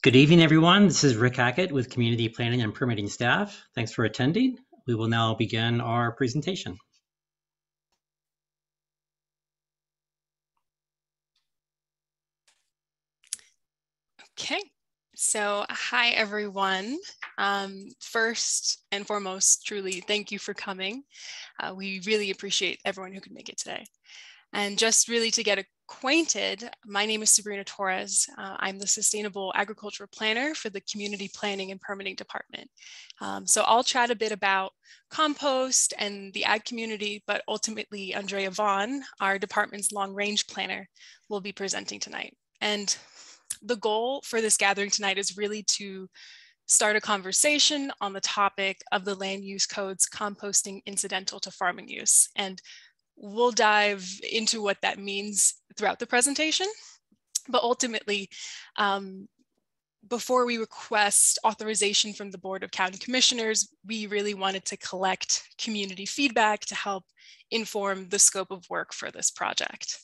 Good evening, everyone. This is Rick Hackett with Community Planning and Permitting staff. Thanks for attending. We will now begin our presentation. Okay, so hi, everyone. First and foremost, truly, thank you for coming. We really appreciate everyone who could make it today. And just really to get acquainted, my name is Sabrina Torres. I'm the Sustainable Agriculture Planner for the Community Planning and Permitting Department. So I'll chat a bit about compost and the ag community, but ultimately Andrea Vaughn, our department's long-range planner, will be presenting tonight. And the goal for this gathering tonight is really to start a conversation on the topic of the land use code's composting incidental to farming use. And we'll dive into what that means throughout the presentation. But ultimately, before we request authorization from the Board of County Commissioners, we really wanted to collect community feedback to help inform the scope of work for this project.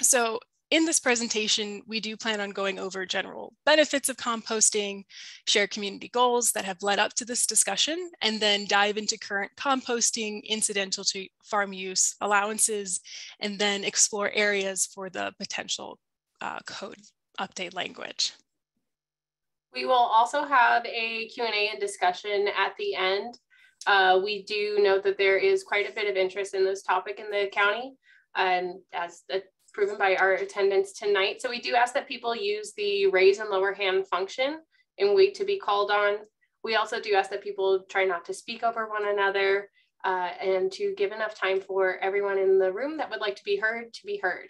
So in this presentation, we do plan on going over general benefits of composting, share community goals that have led up to this discussion, and then dive into current composting, incidental to farm use allowances, and then explore areas for the potential code update language. We will also have a Q&A and discussion at the end. We do note that there is quite a bit of interest in this topic in the county, as proven by our attendance tonight. So we do ask that people use the raise and lower hand function and wait to be called on. We also do ask that people try not to speak over one another and to give enough time for everyone in the room that would like to be heard.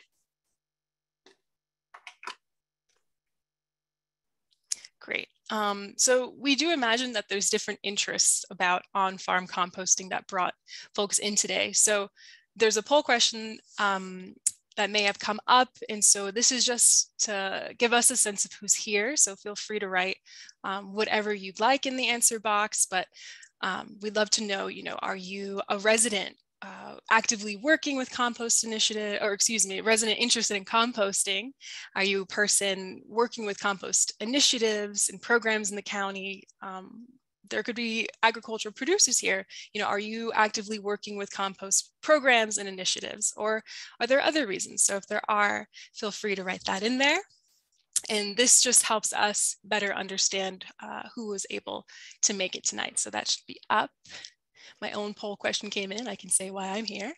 Great. So we do imagine that there's different interests about on-farm composting that brought folks in today. So there's a poll question that may have come up. And so this is just to give us a sense of who's here. So feel free to write whatever you'd like in the answer box, but we'd love to know, are you a resident actively working with compost initiative, or excuse me, resident interested in composting? Are you a person working with compost initiatives and programs in the county? There could be agricultural producers here. Are you actively working with compost programs and initiatives, or are there other reasons? So if there are, feel free to write that in there. And this just helps us better understand who was able to make it tonight. So that should be up. My own poll question came in. I can say why I'm here.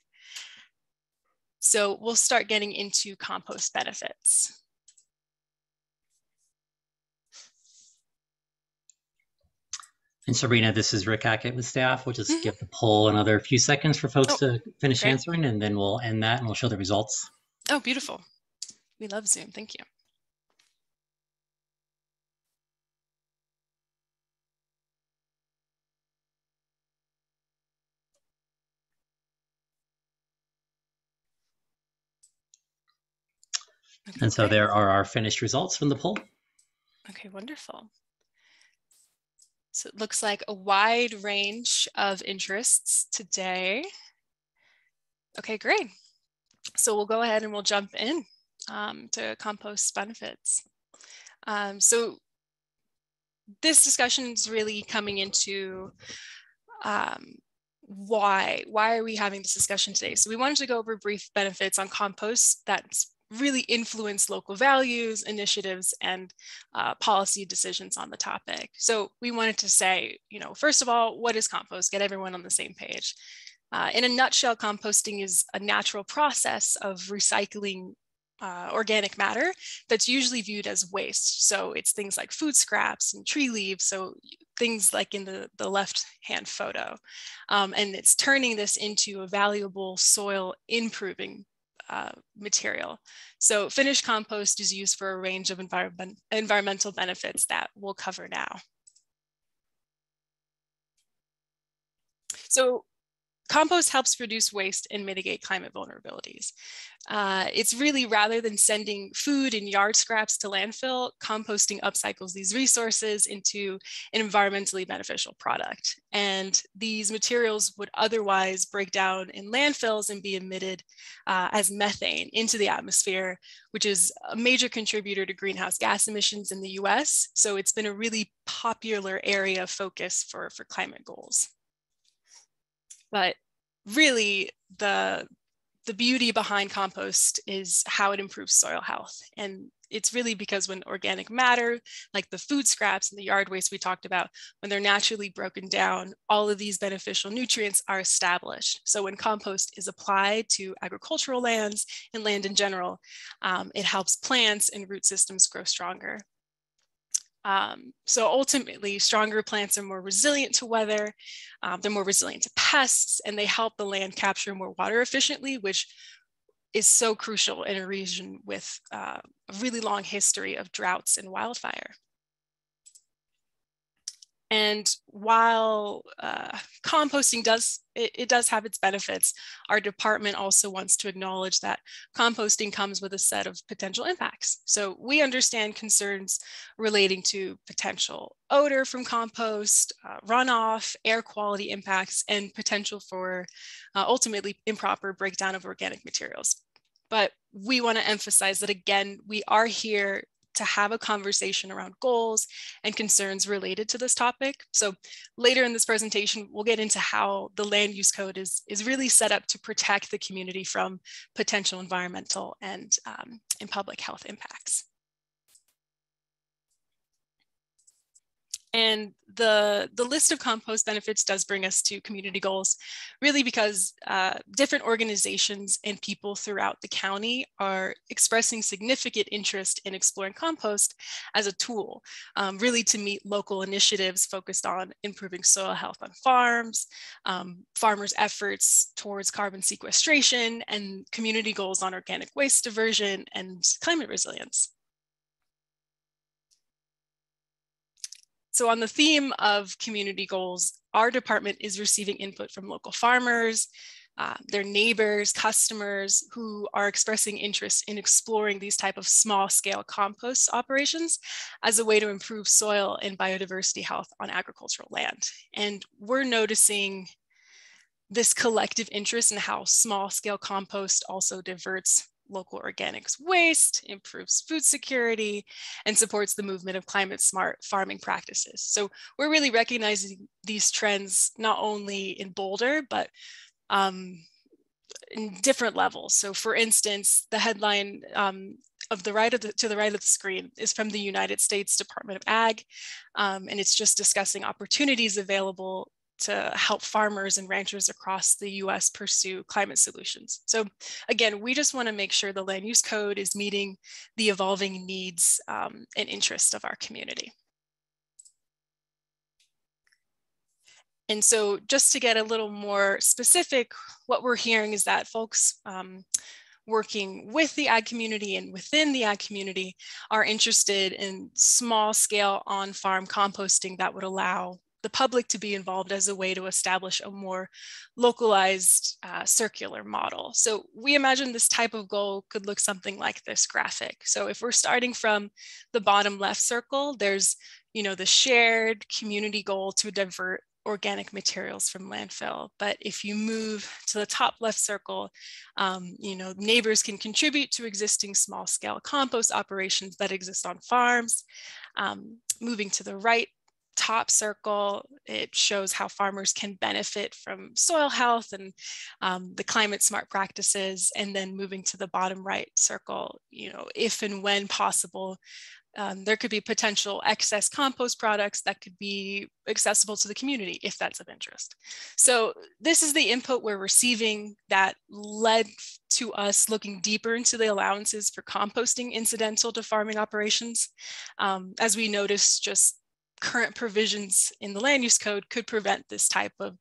So we'll start getting into compost benefits. And Sabrina, this is Rick Hackett with staff. We'll just give the poll another few seconds for folks to finish answering, and then we'll end that and we'll show the results. Oh, beautiful. We love Zoom. Thank you. Okay, and so there are our finished results from the poll. Okay, wonderful. So it looks like a wide range of interests today. Okay, great. So we'll go ahead and we'll jump in to compost benefits. So this discussion is really coming into why are we having this discussion today? So we wanted to go over brief benefits on compost that's really influence local values, initiatives, and policy decisions on the topic. So we wanted to say, first of all, what is compost? Get everyone on the same page. In a nutshell, composting is a natural process of recycling organic matter that's usually viewed as waste. So it's things like food scraps and tree leaves, so things like in the left-hand photo. And it's turning this into a valuable soil improving material. So finished compost is used for a range of environmental benefits that we'll cover now. So compost helps reduce waste and mitigate climate vulnerabilities. It's really, rather than sending food and yard scraps to landfill, composting upcycles these resources into an environmentally beneficial product. And these materials would otherwise break down in landfills and be emitted as methane into the atmosphere, which is a major contributor to greenhouse gas emissions in the US. So it's been a really popular area of focus for climate goals. But really, the beauty behind compost is how it improves soil health. And it's really because when organic matter, like the food scraps and the yard waste we talked about, when they're naturally broken down, all of these beneficial nutrients are established. So when compost is applied to agricultural lands and land in general, it helps plants and root systems grow stronger. So ultimately, stronger plants are more resilient to weather, they're more resilient to pests, and they help the land capture more water efficiently, which is so crucial in a region with a really long history of droughts and wildfire. And while composting does have its benefits, our department also wants to acknowledge that composting comes with a set of potential impacts. So we understand concerns relating to potential odor from compost, runoff, air quality impacts, and potential for ultimately improper breakdown of organic materials. But we want to emphasize that, again, we are here to have a conversation around goals and concerns related to this topic. So later in this presentation, we'll get into how the land use code is really set up to protect the community from potential environmental and public health impacts. And the list of compost benefits does bring us to community goals, really because different organizations and people throughout the county are expressing significant interest in exploring compost as a tool, really to meet local initiatives focused on improving soil health on farms, farmers' efforts towards carbon sequestration, and community goals on organic waste diversion and climate resilience. So on the theme of community goals, our department is receiving input from local farmers, their neighbors, customers who are expressing interest in exploring these type of small scale compost operations as a way to improve soil and biodiversity health on agricultural land. And we're noticing this collective interest in how small scale compost also diverts local organics waste, improves food security, and supports the movement of climate smart farming practices. So we're really recognizing these trends not only in Boulder, but in different levels. So for instance, the headline to the right of the screen is from the United States Department of Ag, and it's just discussing opportunities available to help farmers and ranchers across the US pursue climate solutions. So again, we just want to make sure the land use code is meeting the evolving needs and interests of our community. And so just to get a little more specific, what we're hearing is that folks working with the ag community and within the ag community are interested in small scale on-farm composting that would allow the public to be involved as a way to establish a more localized circular model. So we imagine this type of goal could look something like this graphic. So if we're starting from the bottom left circle, there's the shared community goal to divert organic materials from landfill. But if you move to the top left circle, neighbors can contribute to existing small scale compost operations that exist on farms. Moving to the right top circle, it shows how farmers can benefit from soil health and the climate smart practices. And then moving to the bottom right circle, if and when possible, There could be potential excess compost products that could be accessible to the community if that's of interest. So this is the input we're receiving that led to us looking deeper into the allowances for composting incidental to farming operations. As we noticed, just current provisions in the land use code could prevent this type of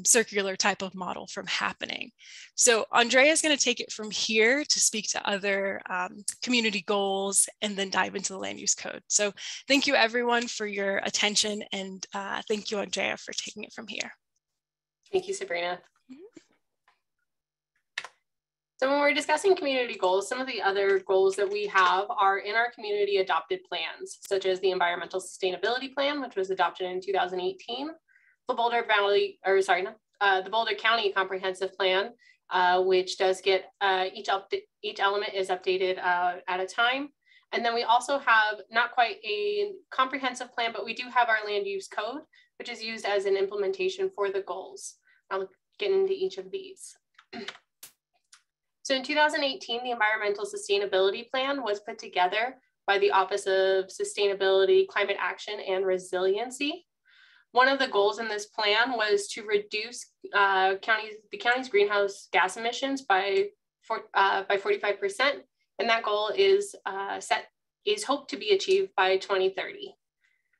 circular type of model from happening. So Andrea is going to take it from here to speak to other community goals and then dive into the land use code. So thank you everyone for your attention, and thank you Andrea for taking it from here. Thank you, Sabrina. So when we're discussing community goals, some of the other goals that we have are in our community adopted plans, such as the Environmental Sustainability Plan, which was adopted in 2018, the Boulder Valley, or sorry, no, the Boulder County Comprehensive Plan, which does get each element is updated at a time. And then we also have not quite a comprehensive plan, but we do have our land use code, which is used as an implementation for the goals. I'll get into each of these. So in 2018, the Environmental Sustainability Plan was put together by the Office of Sustainability, Climate Action, and Resiliency. One of the goals in this plan was to reduce the county's greenhouse gas emissions by 45%, and that goal is hoped to be achieved by 2030.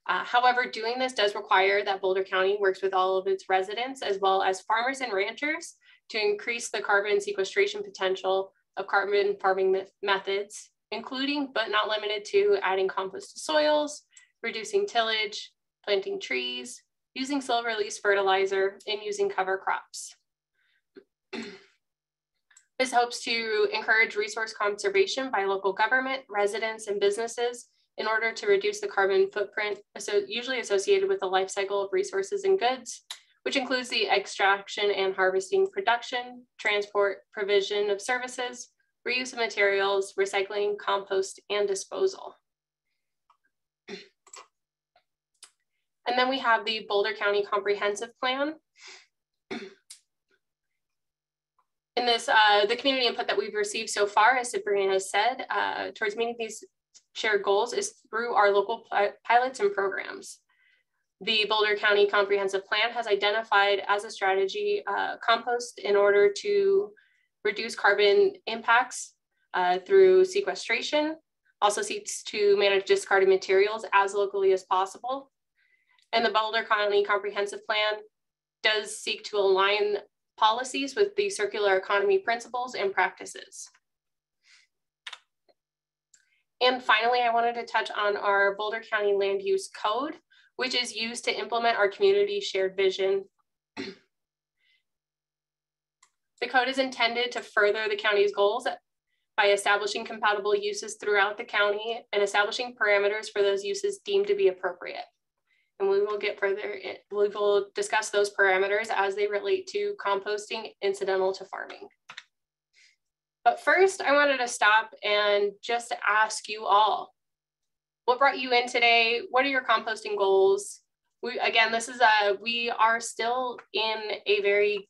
However, doing this does require that Boulder County works with all of its residents as well as farmers and ranchers to increase the carbon sequestration potential of carbon farming methods, including but not limited to adding compost to soils, reducing tillage, planting trees, using soil release fertilizer, and using cover crops. This hopes to encourage resource conservation by local government, residents, and businesses in order to reduce the carbon footprint usually associated with the life cycle of resources and goods, which includes the extraction and harvesting, production, transport, provision of services, reuse of materials, recycling, compost, and disposal. And then we have the Boulder County Comprehensive Plan. In this, the community input that we've received so far, as Sabrina has said, towards meeting these shared goals is through our local pilots and programs. The Boulder County Comprehensive Plan has identified as a strategy compost in order to reduce carbon impacts through sequestration, also seeks to manage discarded materials as locally as possible. And the Boulder County Comprehensive Plan does seek to align policies with the circular economy principles and practices. And finally, I wanted to touch on our Boulder County Land Use Code, which is used to implement our community shared vision. The code is intended to further the county's goals by establishing compatible uses throughout the county and establishing parameters for those uses deemed to be appropriate. And we will get further, we will discuss those parameters as they relate to composting incidental to farming. But first, I wanted to stop and just ask you all, what brought you in today? What are your composting goals? Again, this is we are still in a very,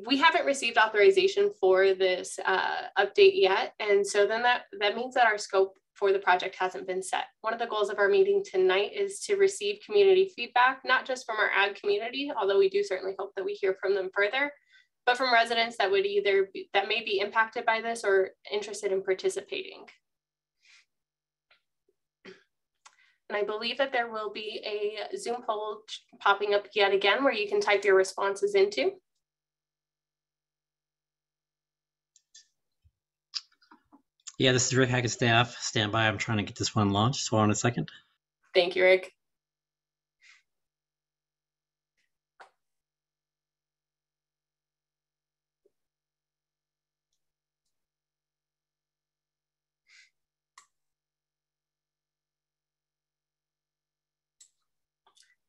we haven't received authorization for this update yet. And so then that means that our scope for the project hasn't been set. One of the goals of our meeting tonight is to receive community feedback, not just from our ag community, although we do certainly hope that we hear from them further, but from residents that would either that may be impacted by this or interested in participating. And I believe that there will be a Zoom poll popping up yet again where you can type your responses into. Yeah, this is Rick Hackett staff. Stand by. I'm trying to get this one launched. So hold on a second. Thank you, Rick.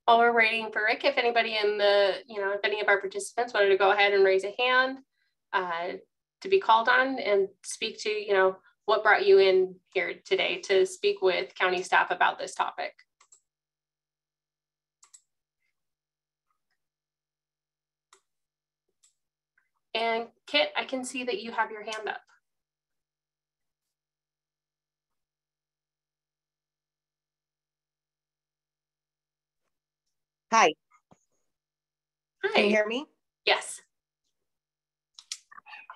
While we're waiting for Rick, if anybody in the, if any of our participants wanted to go ahead and raise a hand to be called on and speak to, what brought you in here today to speak with county staff about this topic. And Kit, I can see that you have your hand up. Hi. Hi. Can you hear me? Yes.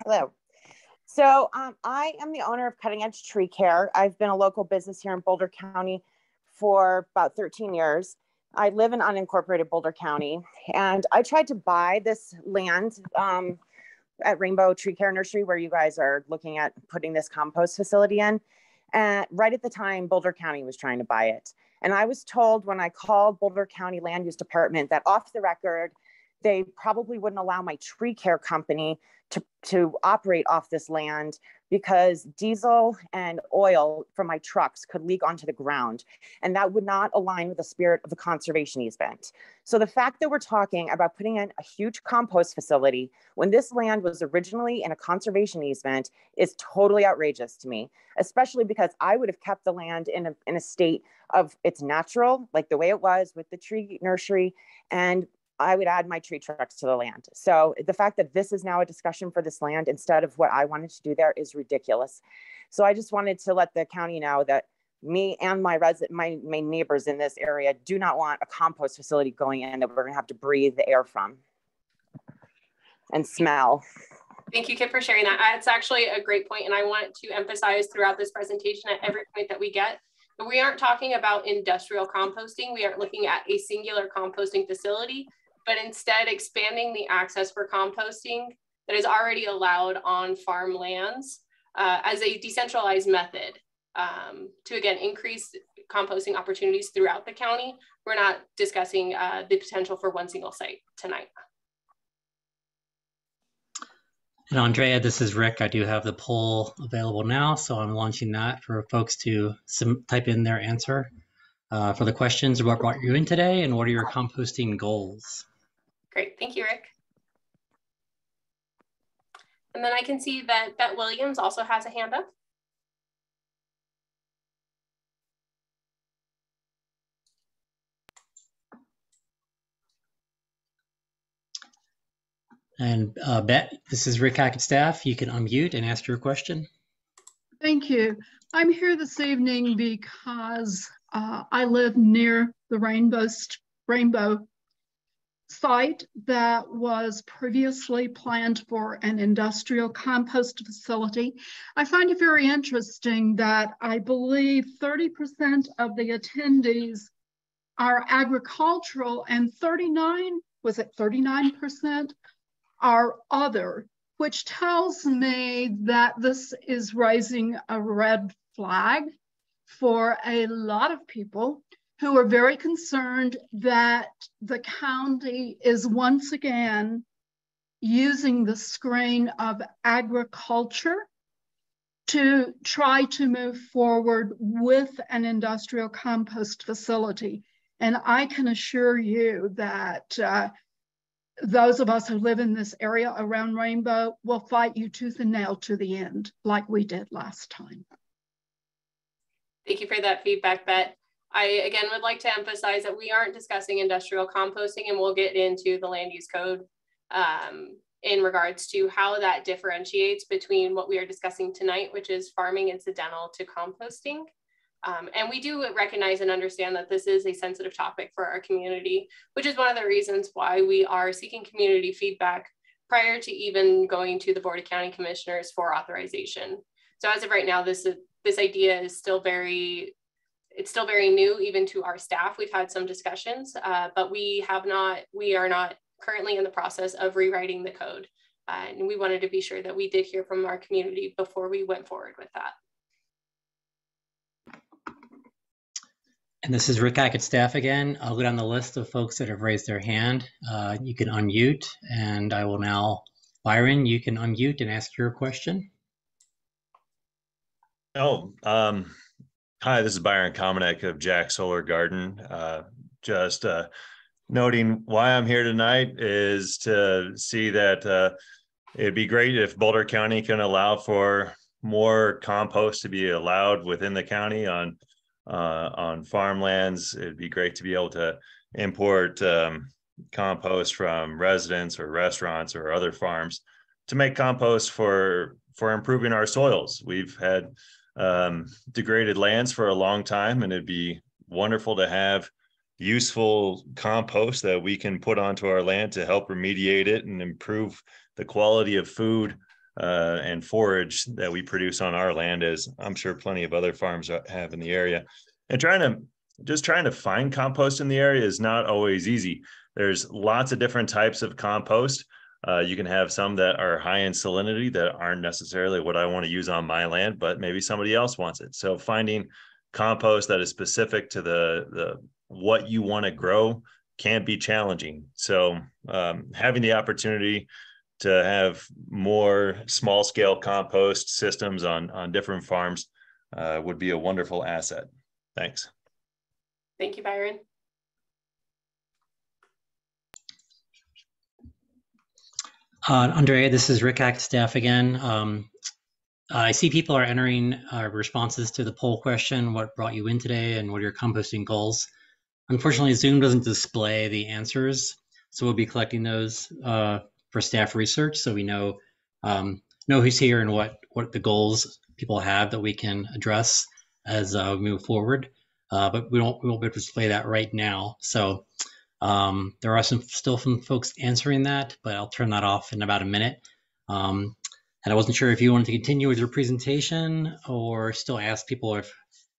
Hello. So I am the owner of Cutting Edge Tree Care. I've been a local business here in Boulder County for about 13 years. I live in unincorporated Boulder County, and I tried to buy this land at Rainbow Tree Care Nursery, where you guys are looking at putting this compost facility in. And right at the time, Boulder County was trying to buy it. And I was told when I called Boulder County Land Use Department that off the record, they probably wouldn't allow my tree care company to operate off this land because diesel and oil from my trucks could leak onto the ground. And that would not align with the spirit of the conservation easement. So the fact that we're talking about putting in a huge compost facility when this land was originally in a conservation easement is totally outrageous to me, especially because I would have kept the land in a state of its natural, like the way it was with the tree nursery, and I would add my tree trucks to the land. So the fact that this is now a discussion for this land instead of what I wanted to do there is ridiculous. So I just wanted to let the county know that me and my neighbors in this area do not want a compost facility going in that we're gonna have to breathe the air from and smell. Thank you, Kip, for sharing that. It's actually a great point, and I want to emphasize throughout this presentation at every point that we get, that we aren't talking about industrial composting. We aren't looking at a singular composting facility, but instead expanding the access for composting that is already allowed on farm lands as a decentralized method to, again, increase composting opportunities throughout the county. We're not discussing the potential for one single site tonight. And Andrea, this is Rick. I do have the poll available now, so I'm launching that for folks to type in their answer for the questions. What brought you in today, and what are your composting goals? Great, thank you, Rick. And then I can see that Bet Williams also has a hand up. And Bet, this is Rick Hackett staff. You can unmute and ask your question. Thank you. I'm here this evening because I live near the Rainbow site that was previously planned for an industrial compost facility. I find it very interesting that I believe 30% of the attendees are agricultural and 39% are other, which tells me that this is raising a red flag for a lot of people who are very concerned that the county is once again using the screen of agriculture to try to move forward with an industrial compost facility. And I can assure you that those of us who live in this area around Rainbow will fight you tooth and nail to the end, like we did last time. Thank you for that feedback, Bet. I, again, would like to emphasize that we aren't discussing industrial composting, and we'll get into the land use code in regards to how that differentiates between what we are discussing tonight, which is farming incidental to composting. And we do recognize and understand that this is a sensitive topic for our community, which is one of the reasons why we are seeking community feedback prior to even going to the Board of County Commissioners for authorization. So as of right now, this idea is still very new, even to our staff. We've had some discussions, but we are not currently in the process of rewriting the code. And we wanted to be sure that we did hear from our community before we went forward with that. And this is Rick Hackett staff again. I'll go down the list of folks that have raised their hand. You can unmute, and I will now, Byron, you can unmute and ask your question. Hi, this is Byron Komanek of Jack Solar Garden. Just noting why I'm here tonight is to see that it'd be great if Boulder County can allow for more compost to be allowed within the county on farmlands. It'd be great to be able to import compost from residents or restaurants or other farms to make compost for improving our soils. We've had degraded lands for a long time, and it'd be wonderful to have useful compost that we can put onto our land to help remediate it and improve the quality of food and forage that we produce on our land, as I'm sure plenty of other farms have in the area. And trying to find compost in the area is not always easy. There's lots of different types of compost. You can have some that are high in salinity that aren't necessarily what I want to use on my land, but maybe somebody else wants it. So finding compost that is specific to the what you want to grow can be challenging. So having the opportunity to have more small scale compost systems on different farms would be a wonderful asset. Thanks. Thank you, Byron. Andrea, this is Rick Act staff again. I see people are entering responses to the poll question, what brought you in today and what are your composting goals? Unfortunately, Zoom doesn't display the answers, so we'll be collecting those for staff research so we know who's here and what the goals people have that we can address as we move forward. But we won't be able to display that right now. So there are still some folks answering that, but I'll turn that off in about a minute. And I wasn't sure if you wanted to continue with your presentation or still ask people if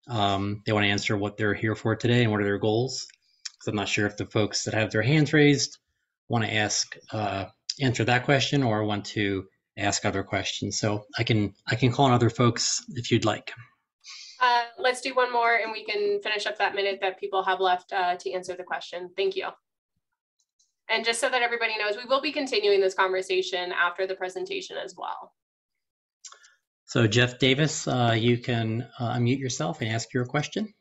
they want to answer what they're here for today and what are their goals. Because I'm not sure if the folks that have their hands raised want to answer that question or want to ask other questions. So I can call on other folks if you'd like. Let's do one more and we can finish up that minute that people have left to answer the question. Thank you. And just so that everybody knows, we will be continuing this conversation after the presentation as well. So Jeff Davis, you can unmute yourself and ask your question.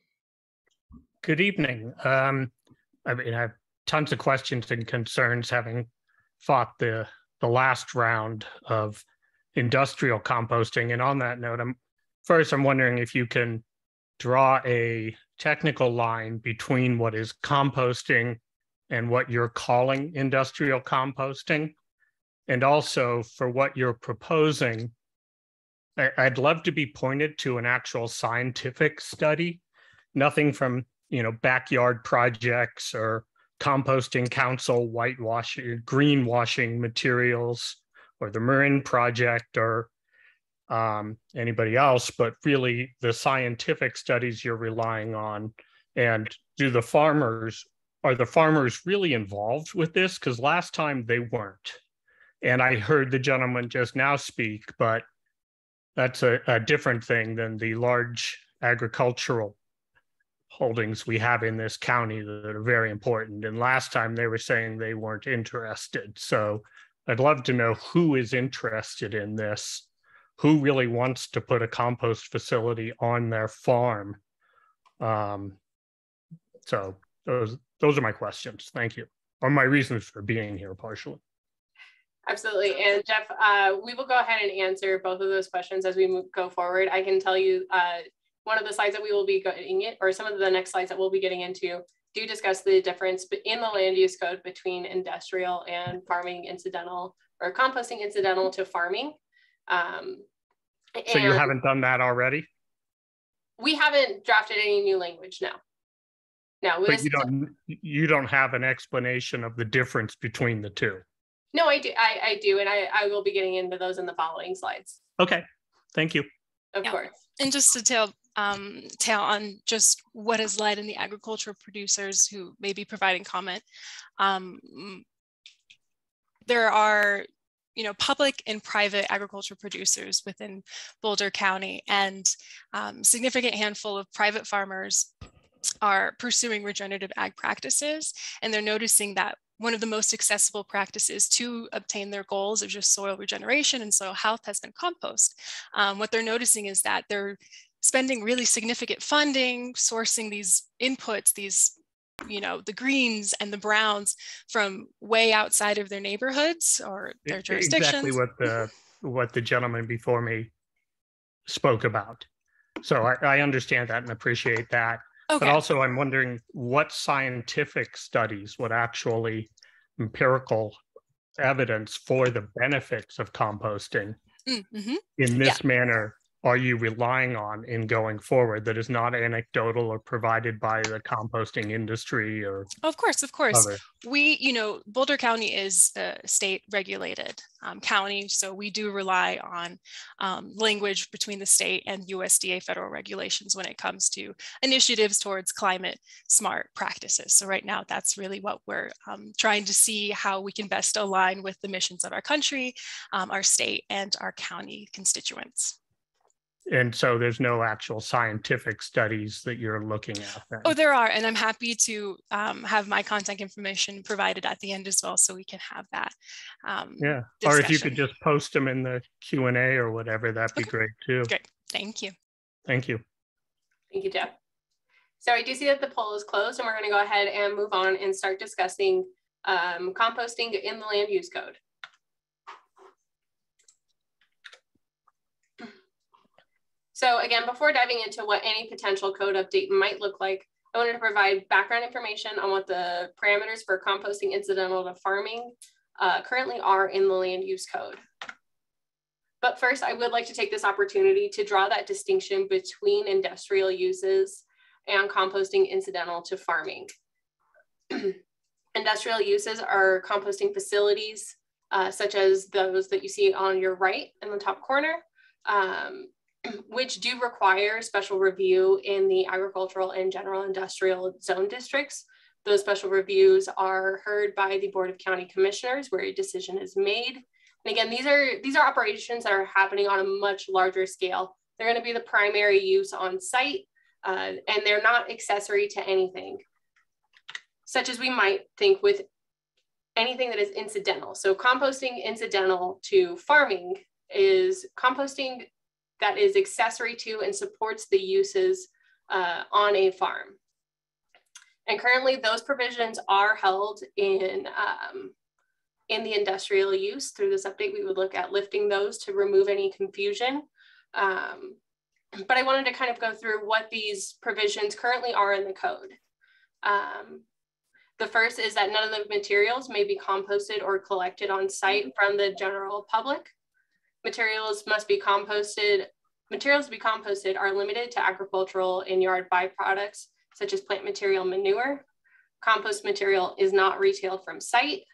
Good evening. I have tons of questions and concerns having fought the last round of industrial composting. And on that note, I'm wondering if you can draw a technical line between what is composting and what you're calling industrial composting. And also for what you're proposing, I'd love to be pointed to an actual scientific study, nothing from, backyard projects or composting council whitewashing, greenwashing materials, or the Marin Project or anybody else, but really the scientific studies you're relying on. And are the farmers really involved with this? Because last time they weren't. And I heard the gentleman just now speak, but that's a different thing than the large agricultural holdings we have in this county that are very important. And last time they were saying they weren't interested. So I'd love to know who is interested in this, who really wants to put a compost facility on their farm. So those are my questions. Thank you. Or my reasons for being here partially. Absolutely. And Jeff, we will go ahead and answer both of those questions as we go forward. I can tell you one of the slides that we will be getting it, or some of the next slides that we'll be getting into, do discuss the difference in the land use code between industrial and farming incidental, or composting incidental to farming. So you haven't done that already? We haven't drafted any new language, no. No, but you don't have an explanation of the difference between the two. No, I do. I do, and I will be getting into those in the following slides. Okay, thank you. Of course. And just to tail on just what has led in the agricultural producers who may be providing comment. There are, public and private agriculture producers within Boulder County, and significant handful of private farmers are pursuing regenerative ag practices, and they're noticing that one of the most accessible practices to obtain their goals of just soil regeneration and soil health has been compost. What they're noticing is that they're spending really significant funding, sourcing these inputs, these, the greens and the browns from way outside of their neighborhoods or their jurisdictions. Exactly what the gentleman before me spoke about. So I understand that and appreciate that. Okay. But also I'm wondering what scientific studies, what actually empirical evidence for the benefits of composting in this manner are you relying on in going forward that is not anecdotal or provided by the composting industry or Of course, of course. other? We, Boulder County is a state regulated county, so we do rely on language between the state and USDA federal regulations when it comes to initiatives towards climate smart practices. So right now, that's really what we're trying to see how we can best align with the missions of our country, our state, and our county constituents. And so there's no actual scientific studies that you're looking at then? Oh, there are, and I'm happy to have my contact information provided at the end as well, so we can have that. Yeah, discussion. or if you could just post them in the Q&A or whatever, that'd be great too. Great, thank you. Thank you. Thank you, Jeff. So I do see that the poll is closed, and we're going to go ahead and move on and start discussing composting in the land use code. So again, before diving into what any potential code update might look like, I wanted to provide background information on what the parameters for composting incidental to farming currently are in the land use code. But first, I would like to take this opportunity to draw that distinction between industrial uses and composting incidental to farming. Industrial uses are composting facilities, such as those that you see on your right in the top corner, which do require special review in the agricultural and general industrial zone districts. Those special reviews are heard by the Board of County Commissioners where a decision is made. And again, these are operations that are happening on a much larger scale. They're going to be the primary use on site, and they're not accessory to anything, such as we might think with anything that is incidental. So composting incidental to farming is composting that is accessory to and supports the uses on a farm. And currently those provisions are held in the industrial use. Through this update, we would look at lifting those to remove any confusion. But I wanted to kind of go through what these provisions currently are in the code. The first is that none of the materials may be composted or collected on site from the general public. Materials to be composted are limited to agricultural and yard byproducts, such as plant material manure. Compost material is not retailed from site.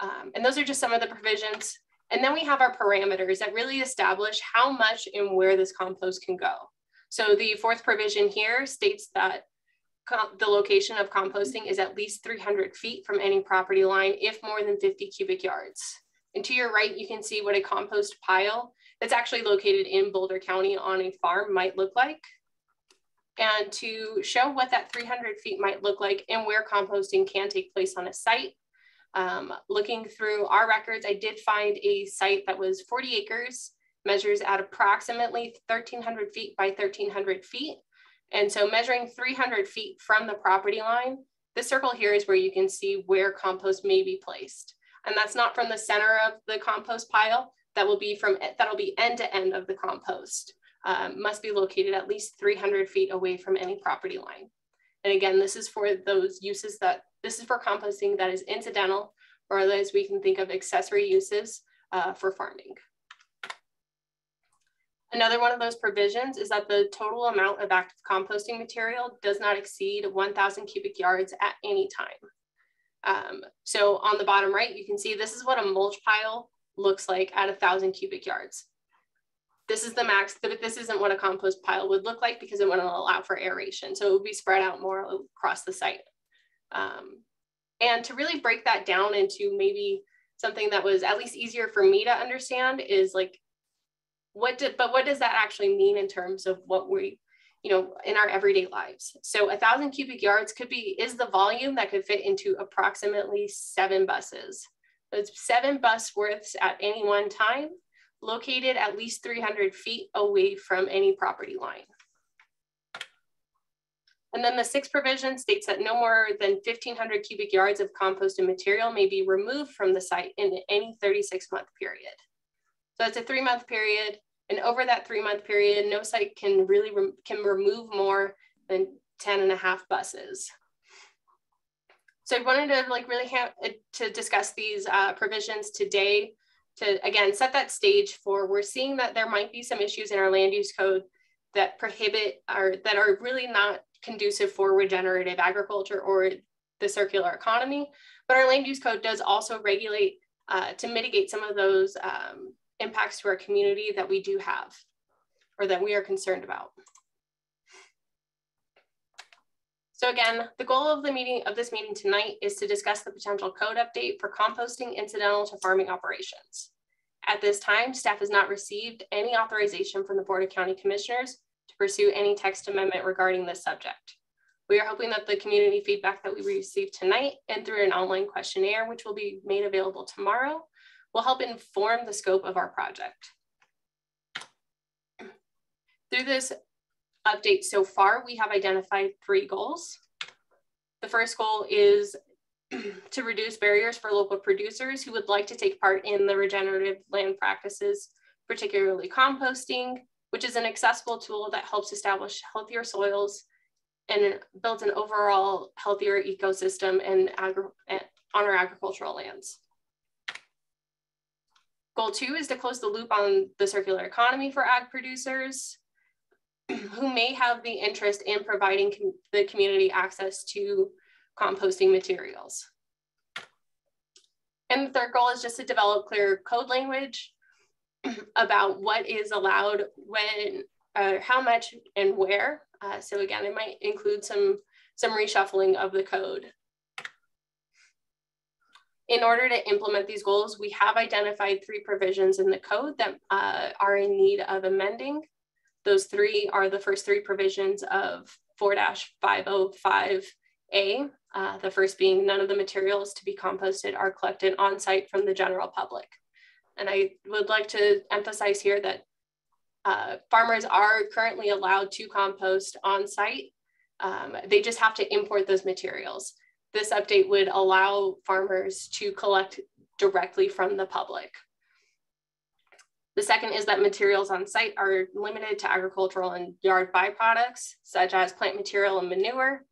And those are just some of the provisions. And then we have our parameters that really establish how much and where this compost can go. So the fourth provision here states that the location of composting is at least 300 feet from any property line if more than 50 cubic yards. And to your right, you can see what a compost pile that's actually located in Boulder County on a farm might look like. And to show what that 300 feet might look like and where composting can take place on a site, looking through our records, I did find a site that was 40 acres, measures at approximately 1,300 feet by 1,300 feet. And so measuring 300 feet from the property line, this circle here is where you can see where compost may be placed. And that's not from the center of the compost pile, that'll be end to end of the compost. Must be located at least 300 feet away from any property line. And again, this is for those uses this is for composting that is incidental, or as we can think of accessory uses for farming. Another one of those provisions is that the total amount of active composting material does not exceed 1,000 cubic yards at any time. So on the bottom right, you can see this is what a mulch pile looks like at 1,000 cubic yards. This is the max, but this isn't what a compost pile would look like because it wouldn't allow for aeration. So it would be spread out more across the site. And to really break that down into maybe something that was at least easier for me to understand is like, what does that actually mean in terms of what we, in our everyday lives? So 1,000 cubic yards is the volume that could fit into approximately 7 buses. It's 7 bus worths at any one time, located at least 300 feet away from any property line. And then the 6th provision states that no more than 1,500 cubic yards of composted material may be removed from the site in any 36-month period. So it's a 3-month period. And over that 3-month period, no site can remove more than 10.5 buses. So I wanted to really to discuss these provisions today to again, set that stage for, we're seeing that there might be some issues in our land use code that prohibit or that are really not conducive for regenerative agriculture or the circular economy. But our land use code does also regulate to mitigate some of those impacts to our community that we do have or that we are concerned about. So again, the goal of this meeting tonight is to discuss the potential code update for composting incidental to farming operations. At this time, staff has not received any authorization from the Board of County Commissioners to pursue any text amendment regarding this subject. We are hoping that the community feedback that we received tonight and through an online questionnaire, which will be made available tomorrow, will help inform the scope of our project. Through this update so far, we have identified 3 goals. The first goal is to reduce barriers for local producers who would like to take part in the regenerative land practices, particularly composting, which is an accessible tool that helps establish healthier soils and builds an overall healthier ecosystem on our agricultural lands. Goal 2 is to close the loop on the circular economy for ag producers who may have the interest in providing the community access to composting materials. And the third goal is just to develop clear code language about what is allowed when, how much and where. So again, it might include some reshuffling of the code. In order to implement these goals, we have identified 3 provisions in the code that are in need of amending. Those 3 are the first 3 provisions of 4-505A. The first being none of the materials to be composted are collected on site from the general public. And I would like to emphasize here that farmers are currently allowed to compost on site. They just have to import those materials. This update would allow farmers to collect directly from the public. The second is that materials on site are limited to agricultural and yard byproducts, such as plant material and manure.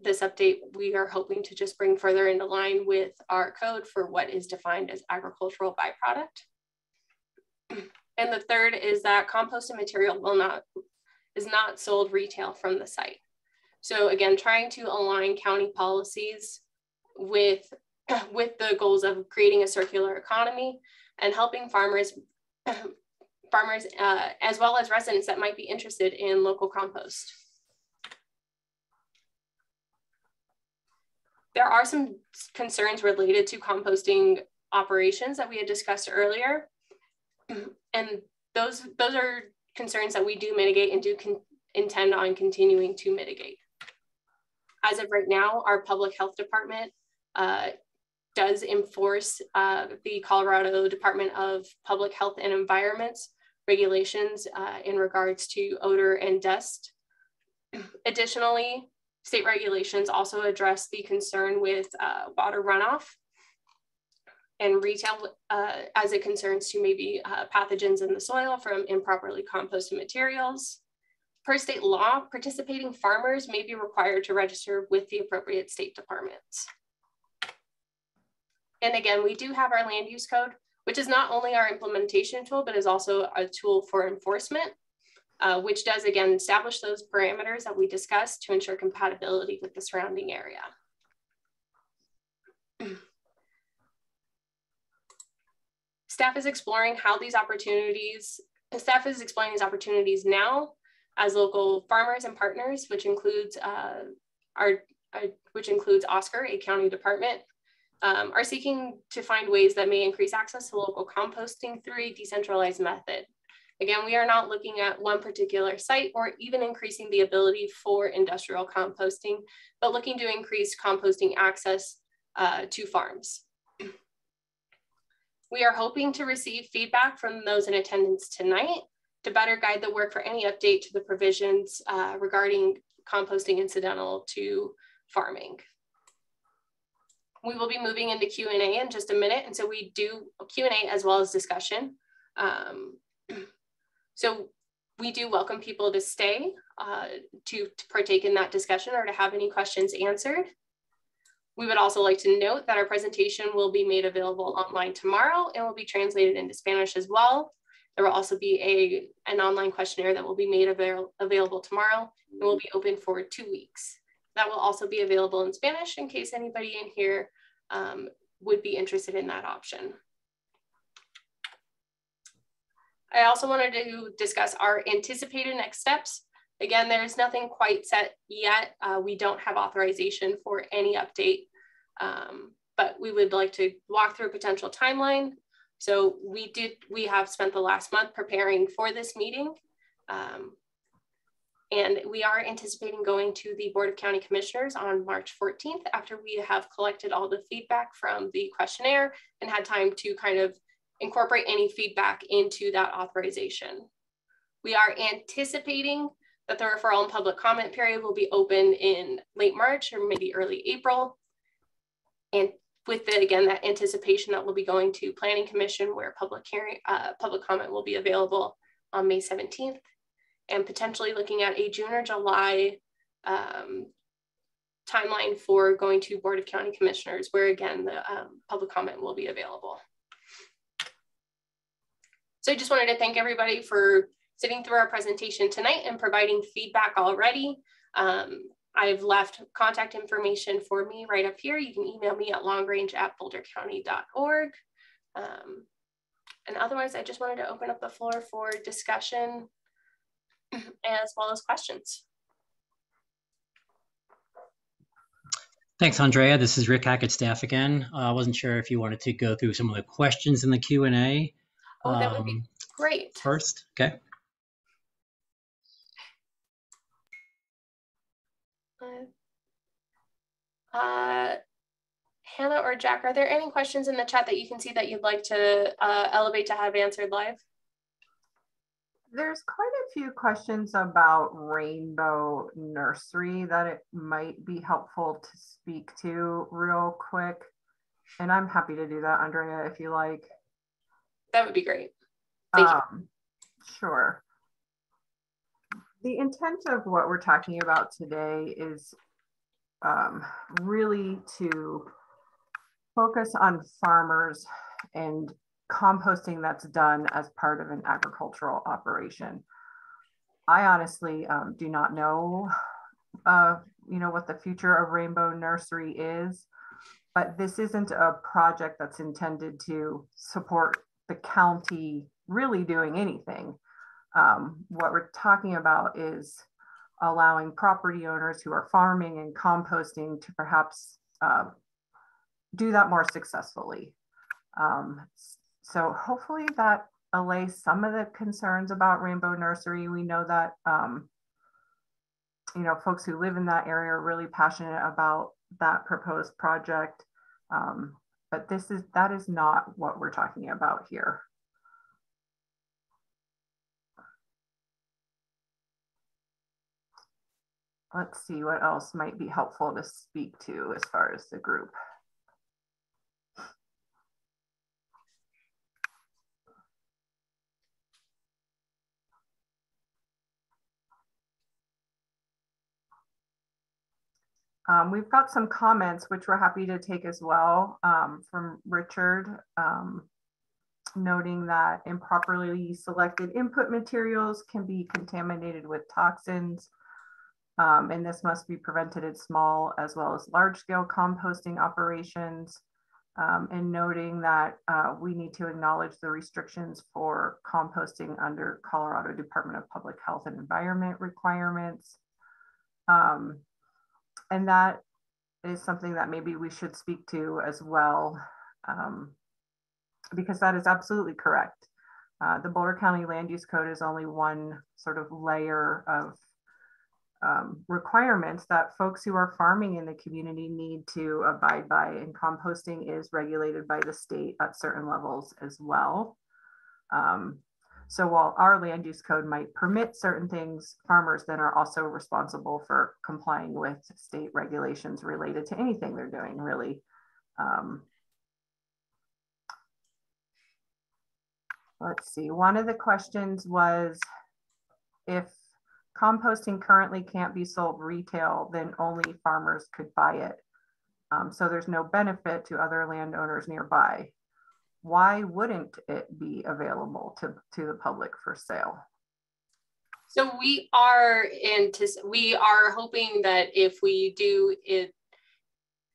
This update, we are hoping to just bring further into line with our code for what is defined as agricultural byproduct. And the third is that composted material is not sold retail from the site. So again, trying to align county policies with the goals of creating a circular economy and helping farmers as well as residents that might be interested in local compost. There are some concerns related to composting operations that we had discussed earlier. And those are concerns that we do mitigate and do intend on continuing to mitigate. As of right now, our public health department does enforce the Colorado Department of Public Health and Environment's regulations in regards to odor and dust. Additionally, state regulations also address the concern with water runoff and retail as it concerns to maybe pathogens in the soil from improperly composted materials. Per state law, participating farmers may be required to register with the appropriate state departments. And again, we do have our land use code, which is not only our implementation tool, but is also a tool for enforcement, which does again establish those parameters that we discussed to ensure compatibility with the surrounding area. Staff is exploring these opportunities now as local farmers and partners, which includes Oscar, a county department, are seeking to find ways that may increase access to local composting through a decentralized method. Again, we are not looking at one particular site or even increasing the ability for industrial composting, but looking to increase composting access to farms. We are hoping to receive feedback from those in attendance tonight to better guide the work for any update to the provisions regarding composting incidental to farming. We will be moving into Q&A in just a minute, and so we do Q&A as well as discussion. So we do welcome people to stay to partake in that discussion or to have any questions answered. We would also like to note that our presentation will be made available online tomorrow and will be translated into Spanish as well. There will also be an online questionnaire that will be made available tomorrow and will be open for 2 weeks. That will also be available in Spanish in case anybody in here would be interested in that option. I also wanted to discuss our anticipated next steps. Again, there's nothing quite set yet. We don't have authorization for any update, but we would like to walk through a potential timeline. So we have spent the last month preparing for this meeting. And we are anticipating going to the Board of County Commissioners on March 14th after we have collected all the feedback from the questionnaire and had time to kind of incorporate any feedback into that authorization. We are anticipating that the referral and public comment period will be open in late March or maybe early April. And with again, that anticipation that we'll be going to Planning Commission where public comment will be available on May 17th, and potentially looking at a June or July timeline for going to Board of County Commissioners, where again, the public comment will be available. So I just wanted to thank everybody for sitting through our presentation tonight and providing feedback already. I've left contact information for me right up here. You can email me at longrange@bouldercounty.org. And otherwise, I just wanted to open up the floor for discussion as well as questions. Thanks, Andrea. This is Rick Hackett, staff again. I wasn't sure if you wanted to go through some of the questions in the Q&A. Oh, that would be great. First, okay. Hannah or Jack, are there any questions in the chat that you can see that you'd like to elevate to have answered live? There's quite a few questions about Rainbow Nursery that it might be helpful to speak to real quick. And I'm happy to do that, Andrea, if you like. That would be great. Thank you. Sure. The intent of what we're talking about today is really to focus on farmers and composting that's done as part of an agricultural operation. I honestly do not know, what the future of Rainbow Nursery is, but this isn't a project that's intended to support the county really doing anything. What we're talking about is allowing property owners who are farming and composting to perhaps do that more successfully. So hopefully that allays some of the concerns about Rainbow Nursery. We know that, folks who live in that area are really passionate about that proposed project. But that is not what we're talking about here. Let's see what else might be helpful to speak to as far as the group. We've got some comments, which we're happy to take as well, from Richard, noting that improperly selected input materials can be contaminated with toxins, and this must be prevented at small as well as large scale composting operations, and noting that we need to acknowledge the restrictions for composting under Colorado Department of Public Health and Environment requirements. And that is something that maybe we should speak to as well, because that is absolutely correct. The Boulder County Land Use Code is only one sort of layer of requirements that folks who are farming in the community need to abide by, and composting is regulated by the state at certain levels as well. So while our land use code might permit certain things, farmers then are also responsible for complying with state regulations related to anything they're doing, really. Let's see, one of the questions was, if composting currently can't be sold retail, then only farmers could buy it. So there's no benefit to other landowners nearby. Why wouldn't it be available to the public for sale? So we are hoping that if we do it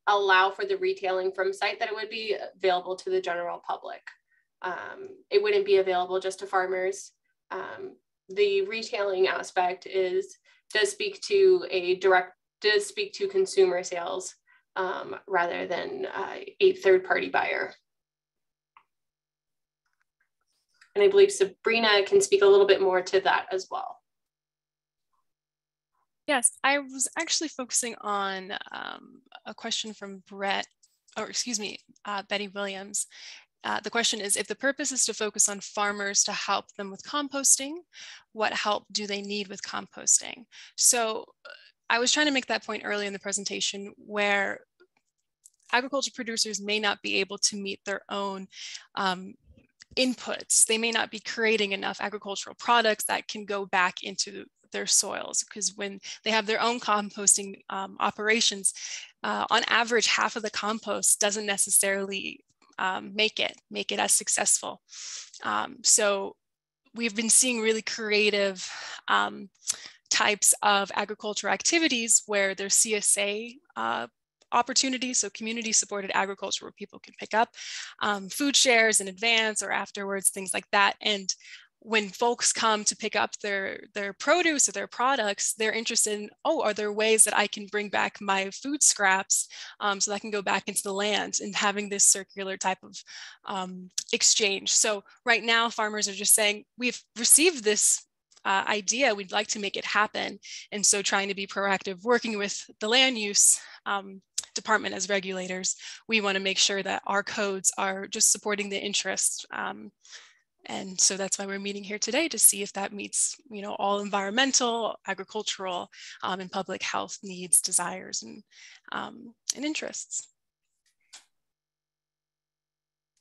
allow for the retailing from site, that it would be available to the general public. It wouldn't be available just to farmers. The retailing aspect does speak to consumer sales rather than a third-party buyer. And I believe Sabrina can speak a little bit more to that as well. Yes, I was actually focusing on a question from Betty Williams. The question is, if the purpose is to focus on farmers to help them with composting, what help do they need with composting? So I was trying to make that point early in the presentation where agriculture producers may not be able to meet their own inputs. They may not be creating enough agricultural products that can go back into their soils, because when they have their own composting operations, on average, half of the compost doesn't necessarily make it as successful. So we've been seeing really creative types of agricultural activities where there's CSA opportunities, so community supported agriculture, where people can pick up food shares in advance or afterwards, things like that. And when folks come to pick up their produce or their products, they're interested in, oh, are there ways that I can bring back my food scraps so that I can go back into the land, and having this circular type of exchange. So right now, farmers are just saying, we've received this idea, we'd like to make it happen. And so trying to be proactive, working with the land use department as regulators, we want to make sure that our codes are just supporting the interests. And so that's why we're meeting here today, to see if that meets, all environmental, agricultural, and public health needs, desires, and interests.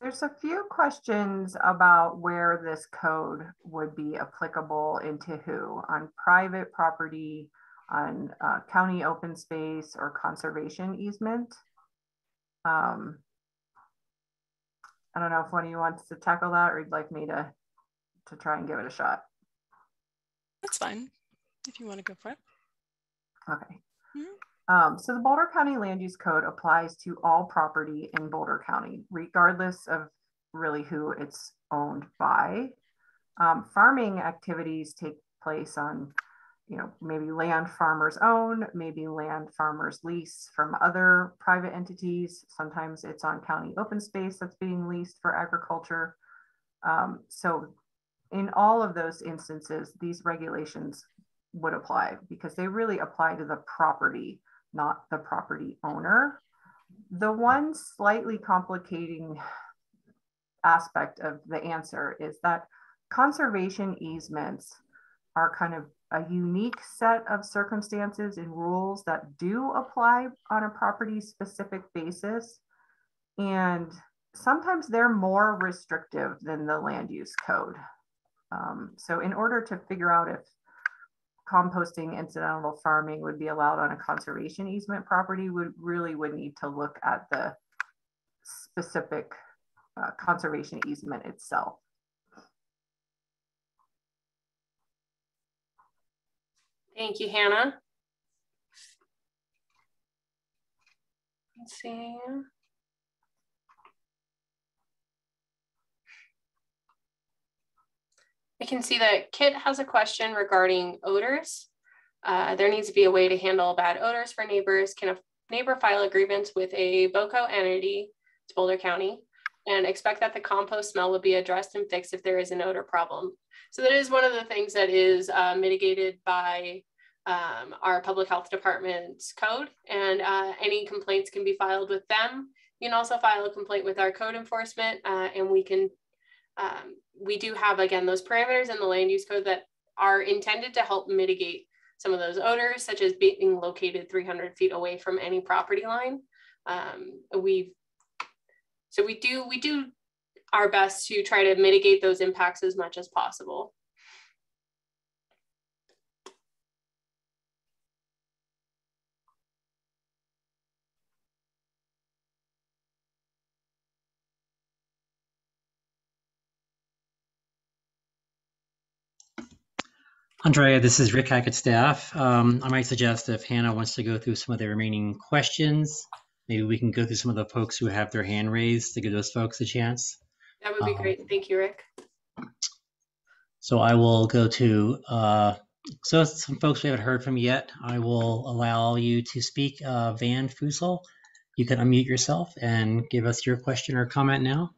There's a few questions about where this code would be applicable and to who: on private property, on county open space, or conservation easement. I don't know if one of you wants to tackle that, or you'd like me to try and give it a shot. That's fine, if you want to go for it. Okay. Mm-hmm. So the Boulder County Land Use Code applies to all property in Boulder County, regardless of really who it's owned by. Farming activities take place on, maybe land farmers own, maybe land farmers lease from other private entities. Sometimes it's on county open space that's being leased for agriculture. So in all of those instances, these regulations would apply, because they really apply to the property, not the property owner. The one slightly complicating aspect of the answer is that conservation easements are kind of a unique set of circumstances and rules that do apply on a property specific basis. And sometimes they're more restrictive than the land use code. So in order to figure out if composting incidental farming would be allowed on a conservation easement property, would need to look at the specific conservation easement itself. Thank you, Hannah. Let's see. I can see that Kit has a question regarding odors. There needs to be a way to handle bad odors for neighbors. Can a neighbor file a grievance with a BOCO entity to Boulder County and expect that the compost smell would be addressed and fixed if there is an odor problem? So that is one of the things that is mitigated by our public health department's code, and any complaints can be filed with them. You can also file a complaint with our code enforcement, and we do have, again, those parameters in the land use code that are intended to help mitigate some of those odors, such as being located 300 feet away from any property line. We do our best to try to mitigate those impacts as much as possible. Andrea, this is Rick Hackett staff. I might suggest if Hannah wants to go through some of the remaining questions, maybe we can go through some of the folks who have their hand raised to give those folks a chance. That would be great. Thank you, Rick. So I will go to, so some folks we haven't heard from yet, I will allow you to speak. Van Fussel, you can unmute yourself and give us your question or comment now.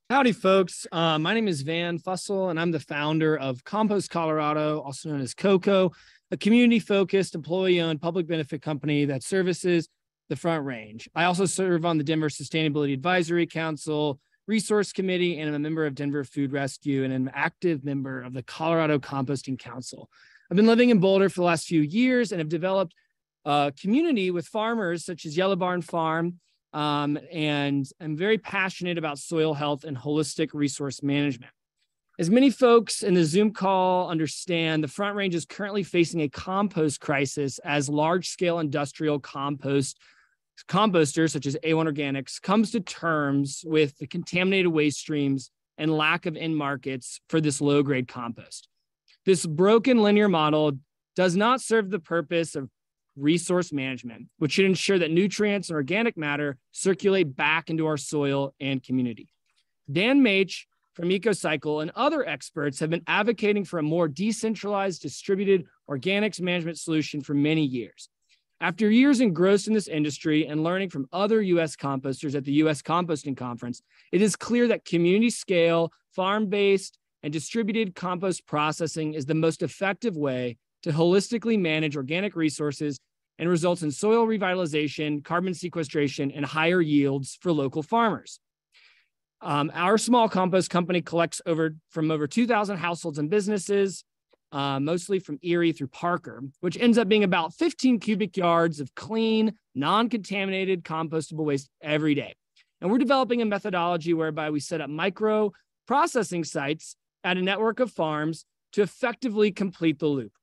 Howdy, folks. My name is Van Fussel, and I'm the founder of Compost Colorado, also known as COCO, a community-focused, employee-owned public benefit company that services the Front Range. I also serve on the Denver Sustainability Advisory Council, Resource Committee, and I'm a member of Denver Food Rescue and an active member of the Colorado Composting Council. I've been living in Boulder for the last few years and have developed a community with farmers such as Yellow Barn Farm, and I'm very passionate about soil health and holistic resource management. As many folks in the Zoom call understand, the Front Range is currently facing a compost crisis as large-scale industrial composters such as A1 Organics comes to terms with the contaminated waste streams and lack of end markets for this low-grade compost. This broken linear model does not serve the purpose of resource management, which should ensure that nutrients and organic matter circulate back into our soil and community. Dan Mach from EcoCycle and other experts have been advocating for a more decentralized, distributed organics management solution for many years. After years engrossed in this industry and learning from other U.S. composters at the U.S. Composting Conference, it is clear that community scale, farm-based, and distributed compost processing is the most effective way to holistically manage organic resources and results in soil revitalization, carbon sequestration, and higher yields for local farmers. Our small compost company collects from over 2,000 households and businesses, mostly from Erie through Parker, which ends up being about 15 cubic yards of clean, non-contaminated compostable waste every day. And we're developing a methodology whereby we set up micro processing sites at a network of farms to effectively complete the loop.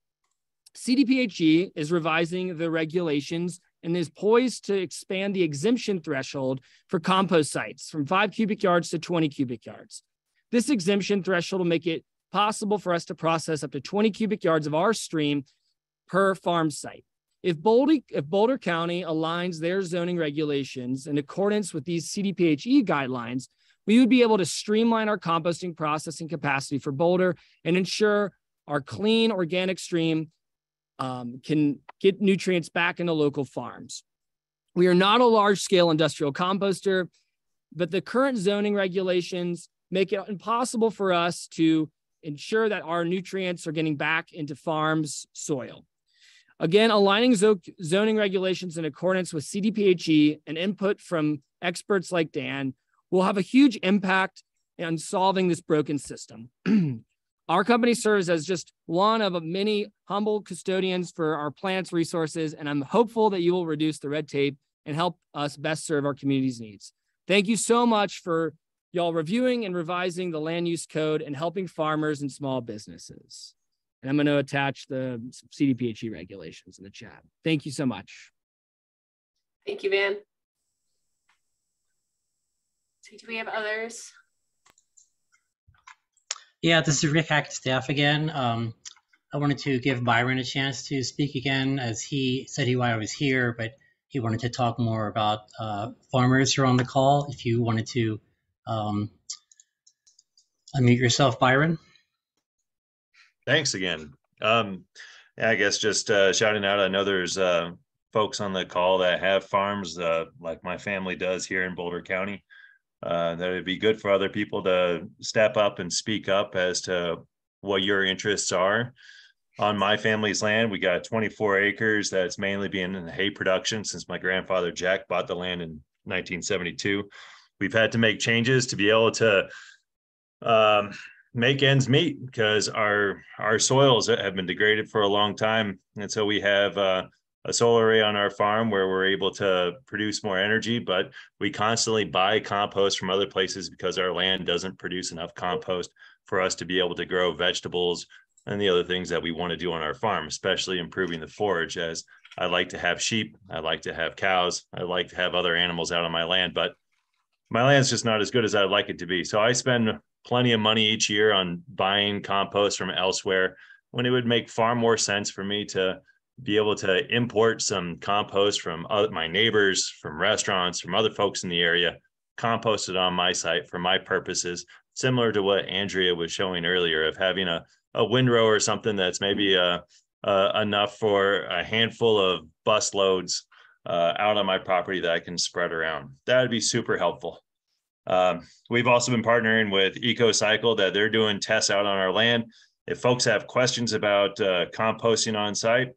CDPHE is revising the regulations and is poised to expand the exemption threshold for compost sites from 5 cubic yards to 20 cubic yards. This exemption threshold will make it possible for us to process up to 20 cubic yards of our stream per farm site. If Boulder County aligns their zoning regulations in accordance with these CDPHE guidelines, we would be able to streamline our composting processing capacity for Boulder and ensure our clean organic stream can get nutrients back into local farms. We are not a large-scale industrial composter, but the current zoning regulations make it impossible for us to ensure that our nutrients are getting back into farms' soil. Again, aligning zoning regulations in accordance with CDPHE and input from experts like Dan will have a huge impact on solving this broken system. Our company serves as just one of many humble custodians for our planet's resources, and I'm hopeful that you will reduce the red tape and help us best serve our community's needs. Thank you so much for y'all reviewing and revising the land use code and helping farmers and small businesses. And I'm going to attach the CDPHE regulations in the chat. Thank you so much. Thank you, Van. So do we have others? Yeah, this is Rick Hackett staff again. I wanted to give Byron a chance to speak again, as he said I was here, but he wanted to talk more about farmers who are on the call. If you wanted to unmute yourself, Byron. Thanks again. Yeah, I guess just shouting out, I know there's folks on the call that have farms like my family does here in Boulder County. That it'd be good for other people to step up and speak up as to what your interests are. On my family's land, we got 24 acres that's mainly been in hay production since my grandfather Jack bought the land in 1972. We've had to make changes to be able to make ends meet because our soils have been degraded for a long time. And so we have a solar array on our farm where we're able to produce more energy, but we constantly buy compost from other places because our land doesn't produce enough compost for us to be able to grow vegetables and the other things that we want to do on our farm, especially improving the forage. As I like to have sheep, I like to have cows, I like to have other animals out on my land, but my land's just not as good as I'd like it to be. So I spend plenty of money each year on buying compost from elsewhere, when it would make far more sense for me to be able to import some compost from my neighbors, from restaurants, from other folks in the area, compost it on my site for my purposes, similar to what Andrea was showing earlier of having a windrow or something that's maybe enough for a handful of bus loads out on my property that I can spread around. That would be super helpful. We've also been partnering with EcoCycle, that they're doing tests out on our land. If folks have questions about composting on site,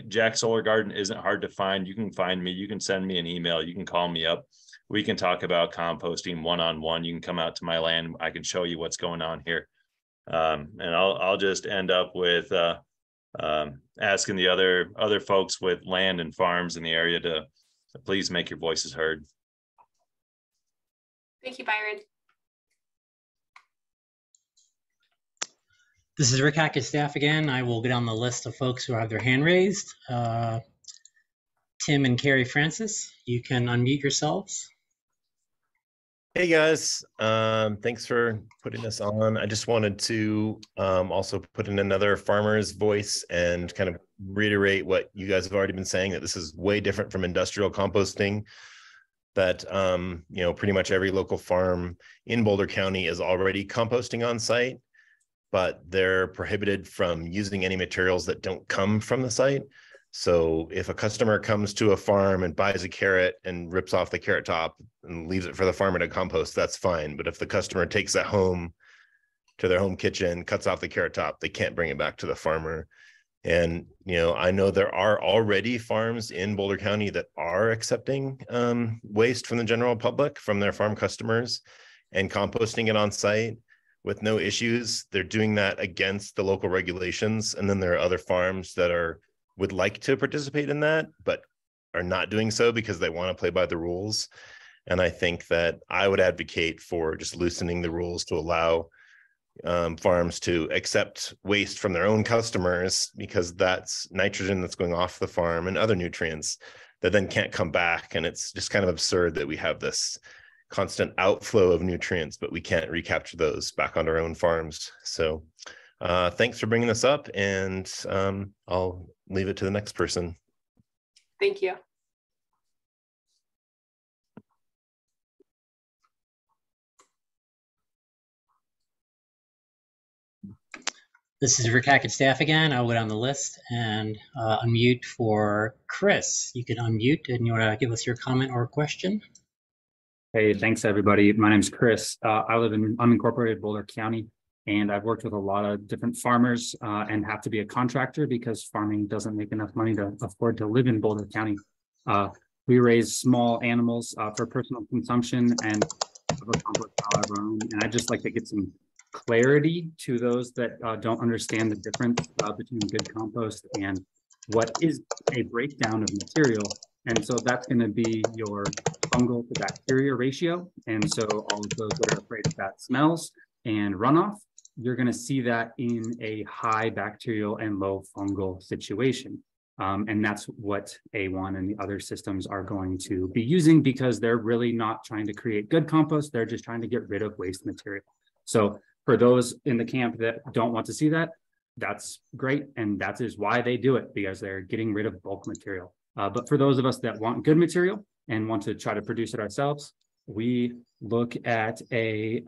Jack Solar Garden isn't hard to find. You can find me. You can send me an email. You can call me up. We can talk about composting one-on-one. You can come out to my land. I can show you what's going on here. And I'll just end up with asking the other folks with land and farms in the area to please make your voices heard. Thank you, Byron. This is Rick Hackett's staff again. I will get on the list of folks who have their hand raised. Tim and Carrie Francis, you can unmute yourselves. Hey guys, thanks for putting us on. I just wanted to also put in another farmer's voice and kind of reiterate what you guys have already been saying, that this is way different from industrial composting, that you know, pretty much every local farm in Boulder County is already composting on site, but they're prohibited from using any materials that don't come from the site. So if a customer comes to a farm and buys a carrot and rips off the carrot top and leaves it for the farmer to compost, that's fine. But if the customer takes that home to their home kitchen, cuts off the carrot top, they can't bring it back to the farmer. And, you know, I know there are already farms in Boulder County that are accepting waste from the general public, from their farm customers, and composting it on site with no issues. They're doing that against the local regulations. And then there are other farms that would like to participate in that, but are not doing so because they want to play by the rules. And I think that I would advocate for just loosening the rules to allow farms to accept waste from their own customers, because that's nitrogen that's going off the farm and other nutrients that then can't come back. And it's just kind of absurd that we have this constant outflow of nutrients, but we can't recapture those back on our own farms. So thanks for bringing this up, and I'll leave it to the next person. Thank you. This is Rick Hackett's staff again. I'll go down the list and unmute for Chris. You can unmute, and you want to give us your comment or question. Hey, thanks everybody. My name's Chris. I live in unincorporated Boulder County, and I've worked with a lot of different farmers and have to be a contractor because farming doesn't make enough money to afford to live in Boulder County. We raise small animals for personal consumption and have a compost pile of our own. And I'd just like to get some clarity to those that don't understand the difference between good compost and what is a breakdown of material. And so that's going to be your fungal to bacteria ratio. And so all of those that are afraid of bad smells and runoff, you're going to see that in a high bacterial and low fungal situation. And that's what A1 and the other systems are going to be using, because they're really not trying to create good compost. They're just trying to get rid of waste material. So for those in the camp that don't want to see that, that's great. And that is why they do it, because they're getting rid of bulk material. But for those of us that want good material and want to try to produce it ourselves, we look at a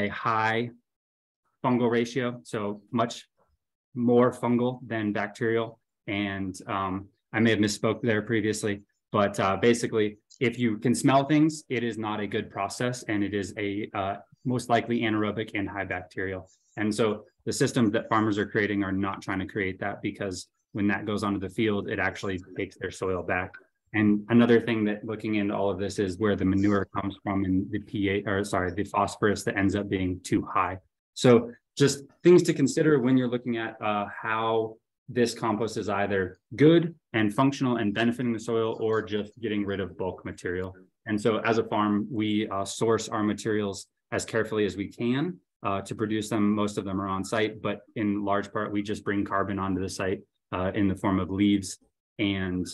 high fungal ratio, so much more fungal than bacterial. And I may have misspoke there previously, but basically, if you can smell things, it is not a good process, and it is a most likely anaerobic and high bacterial. And so the systems that farmers are creating are not trying to create that, because when that goes onto the field, it actually takes their soil back. And another thing that looking into all of this is where the manure comes from, and the the phosphorus that ends up being too high. So just things to consider when you're looking at how this compost is either good and functional and benefiting the soil, or just getting rid of bulk material. And so as a farm, we source our materials as carefully as we can to produce them. Most of them are on site, but in large part, we just bring carbon onto the site in the form of leaves and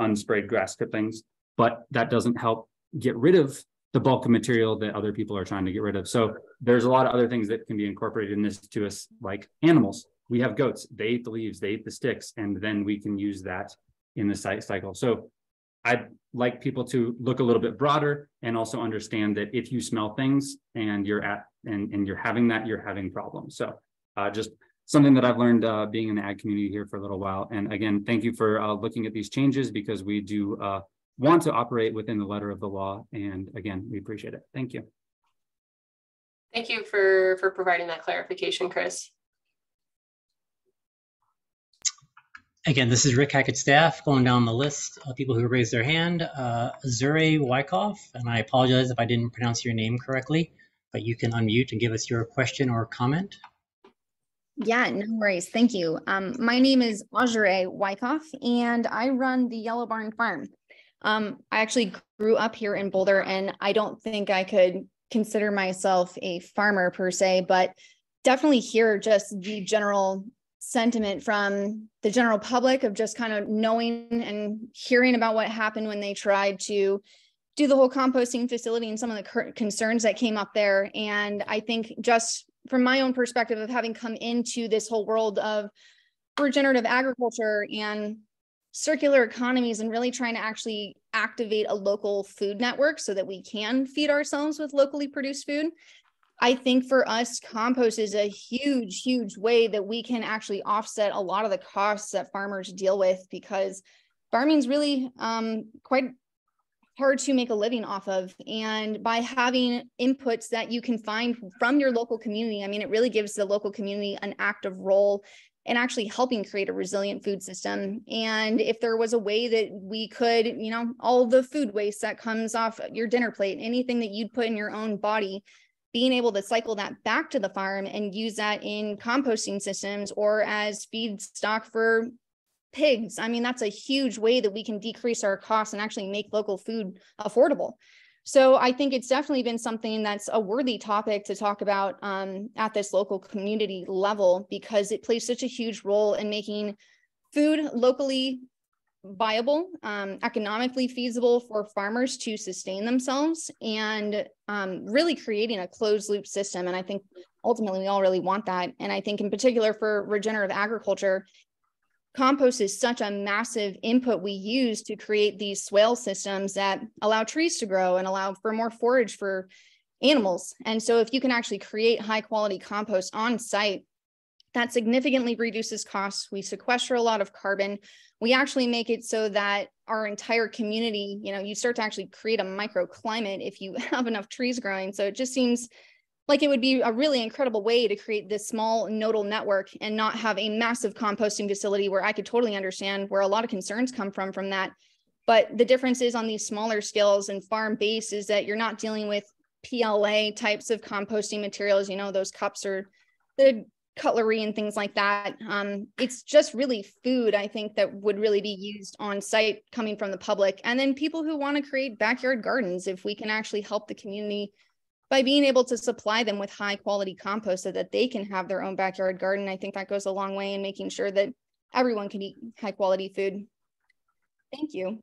unsprayed grass clippings. But that doesn't help get rid of the bulk of material that other people are trying to get rid of. So there's a lot of other things that can be incorporated in this to us, like animals. We have goats, they eat the leaves, they eat the sticks, and then we can use that in the site cycle. So I'd like people to look a little bit broader and also understand that if you smell things and you're having that, you're having problems. So just something that I've learned being in the ag community here for a little while. And again, thank you for looking at these changes, because we do want to operate within the letter of the law. And again, we appreciate it. Thank you. Thank you for providing that clarification, Chris. Again, this is Rick Hackett staff going down the list of people who raised their hand. Azure Wyckoff, and I apologize if I didn't pronounce your name correctly, but you can unmute and give us your question or comment. Yeah, no worries. Thank you. My name is Azure Wyckoff, and I run the Yellow Barn Farm. I actually grew up here in Boulder, and I don't think I could consider myself a farmer per se, but definitely hear just the general sentiment from the general public of just kind of knowing and hearing about what happened when they tried to do the whole composting facility and some of the concerns that came up there. And I think just from my own perspective of having come into this whole world of regenerative agriculture and circular economies and really trying to actually activate a local food network so that we can feed ourselves with locally produced food, I think for us, compost is a huge, huge way that we can actually offset a lot of the costs that farmers deal with, because farming is really quite hard to make a living off of. And by having inputs that you can find from your local community, I mean, it really gives the local community an active role in actually helping create a resilient food system. And if there was a way that we could, you know, all the food waste that comes off your dinner plate, anything that you'd put in your own body, being able to cycle that back to the farm and use that in composting systems or as feedstock for pigs. I mean, that's a huge way that we can decrease our costs and actually make local food affordable. So I think it's definitely been something that's a worthy topic to talk about at this local community level, because it plays such a huge role in making food locally viable, economically feasible for farmers to sustain themselves, and really creating a closed loop system. And I think ultimately we all really want that. And I think in particular for regenerative agriculture, compost is such a massive input we use to create these swale systems that allow trees to grow and allow for more forage for animals. And so if you can actually create high quality compost on site, that significantly reduces costs. We sequester a lot of carbon. We actually make it so that our entire community, you know, you start to actually create a microclimate if you have enough trees growing. So it just seems like it would be a really incredible way to create this small nodal network and not have a massive composting facility, where I could totally understand where a lot of concerns come from that. But the difference is on these smaller scales and farm based is that you're not dealing with PLA types of composting materials, you know, those cups or the cutlery and things like that. It's just really food, I think, that would really be used on site coming from the public. And then people who want to create backyard gardens, if we can actually help the community by being able to supply them with high quality compost so that they can have their own backyard garden, I think that goes a long way in making sure that everyone can eat high quality food. Thank you.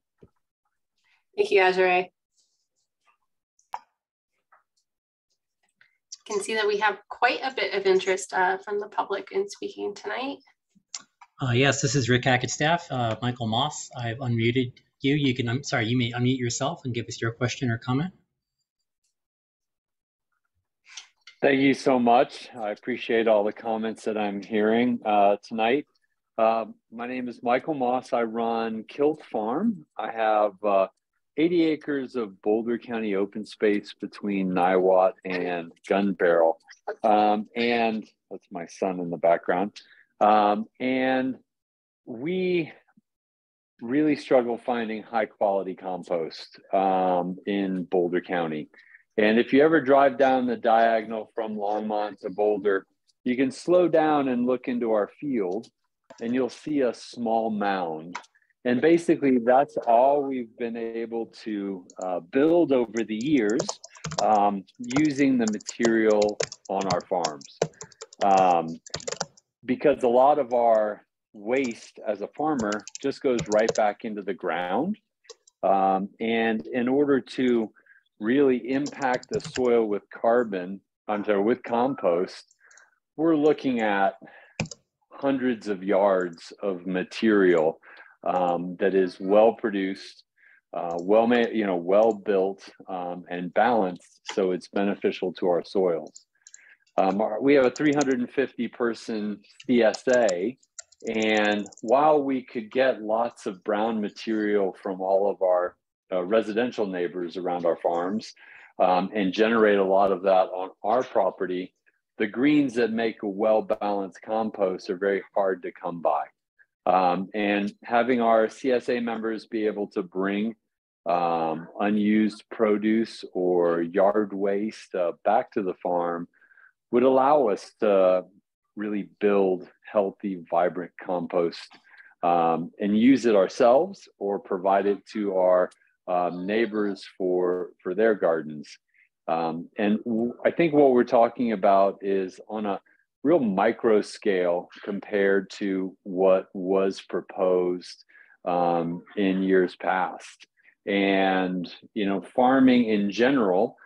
Thank you, Azure. Can see that we have quite a bit of interest from the public in speaking tonight. Yes, this is Rick Hackett staff, Michael Moss. I've unmuted you. You can, I'm sorry, you may unmute yourself and give us your question or comment. Thank you so much. I appreciate all the comments that I'm hearing tonight. My name is Michael Moss. I run Kilt Farm. I have 80 acres of Boulder County open space between Niwot and Gun Barrel. And that's my son in the background. And we really struggle finding high quality compost in Boulder County. And if you ever drive down the diagonal from Longmont to Boulder, you can slow down and look into our field and you'll see a small mound. And basically that's all we've been able to build over the years using the material on our farms. Because a lot of our waste as a farmer just goes right back into the ground. And in order to really impact the soil with with compost, we're looking at hundreds of yards of material that is well produced, well made, well built, and balanced, so it's beneficial to our soils. We have a 350 person CSA, and while we could get lots of brown material from all of our residential neighbors around our farms and generate a lot of that on our property, the greens that make a well-balanced compost are very hard to come by. And having our CSA members be able to bring unused produce or yard waste back to the farm would allow us to really build healthy, vibrant compost and use it ourselves or provide it to our neighbors for their gardens. And I think what we're talking about is on a real micro scale compared to what was proposed in years past. And, farming in general,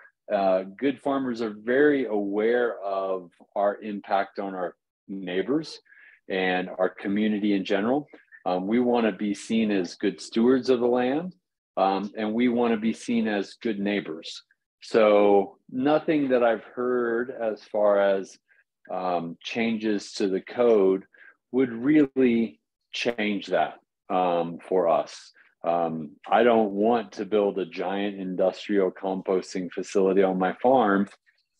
good farmers are very aware of our impact on our neighbors and our community in general. We want to be seen as good stewards of the land, and we want to be seen as good neighbors. So nothing that I've heard as far as changes to the code would really change that for us. I don't want to build a giant industrial composting facility on my farm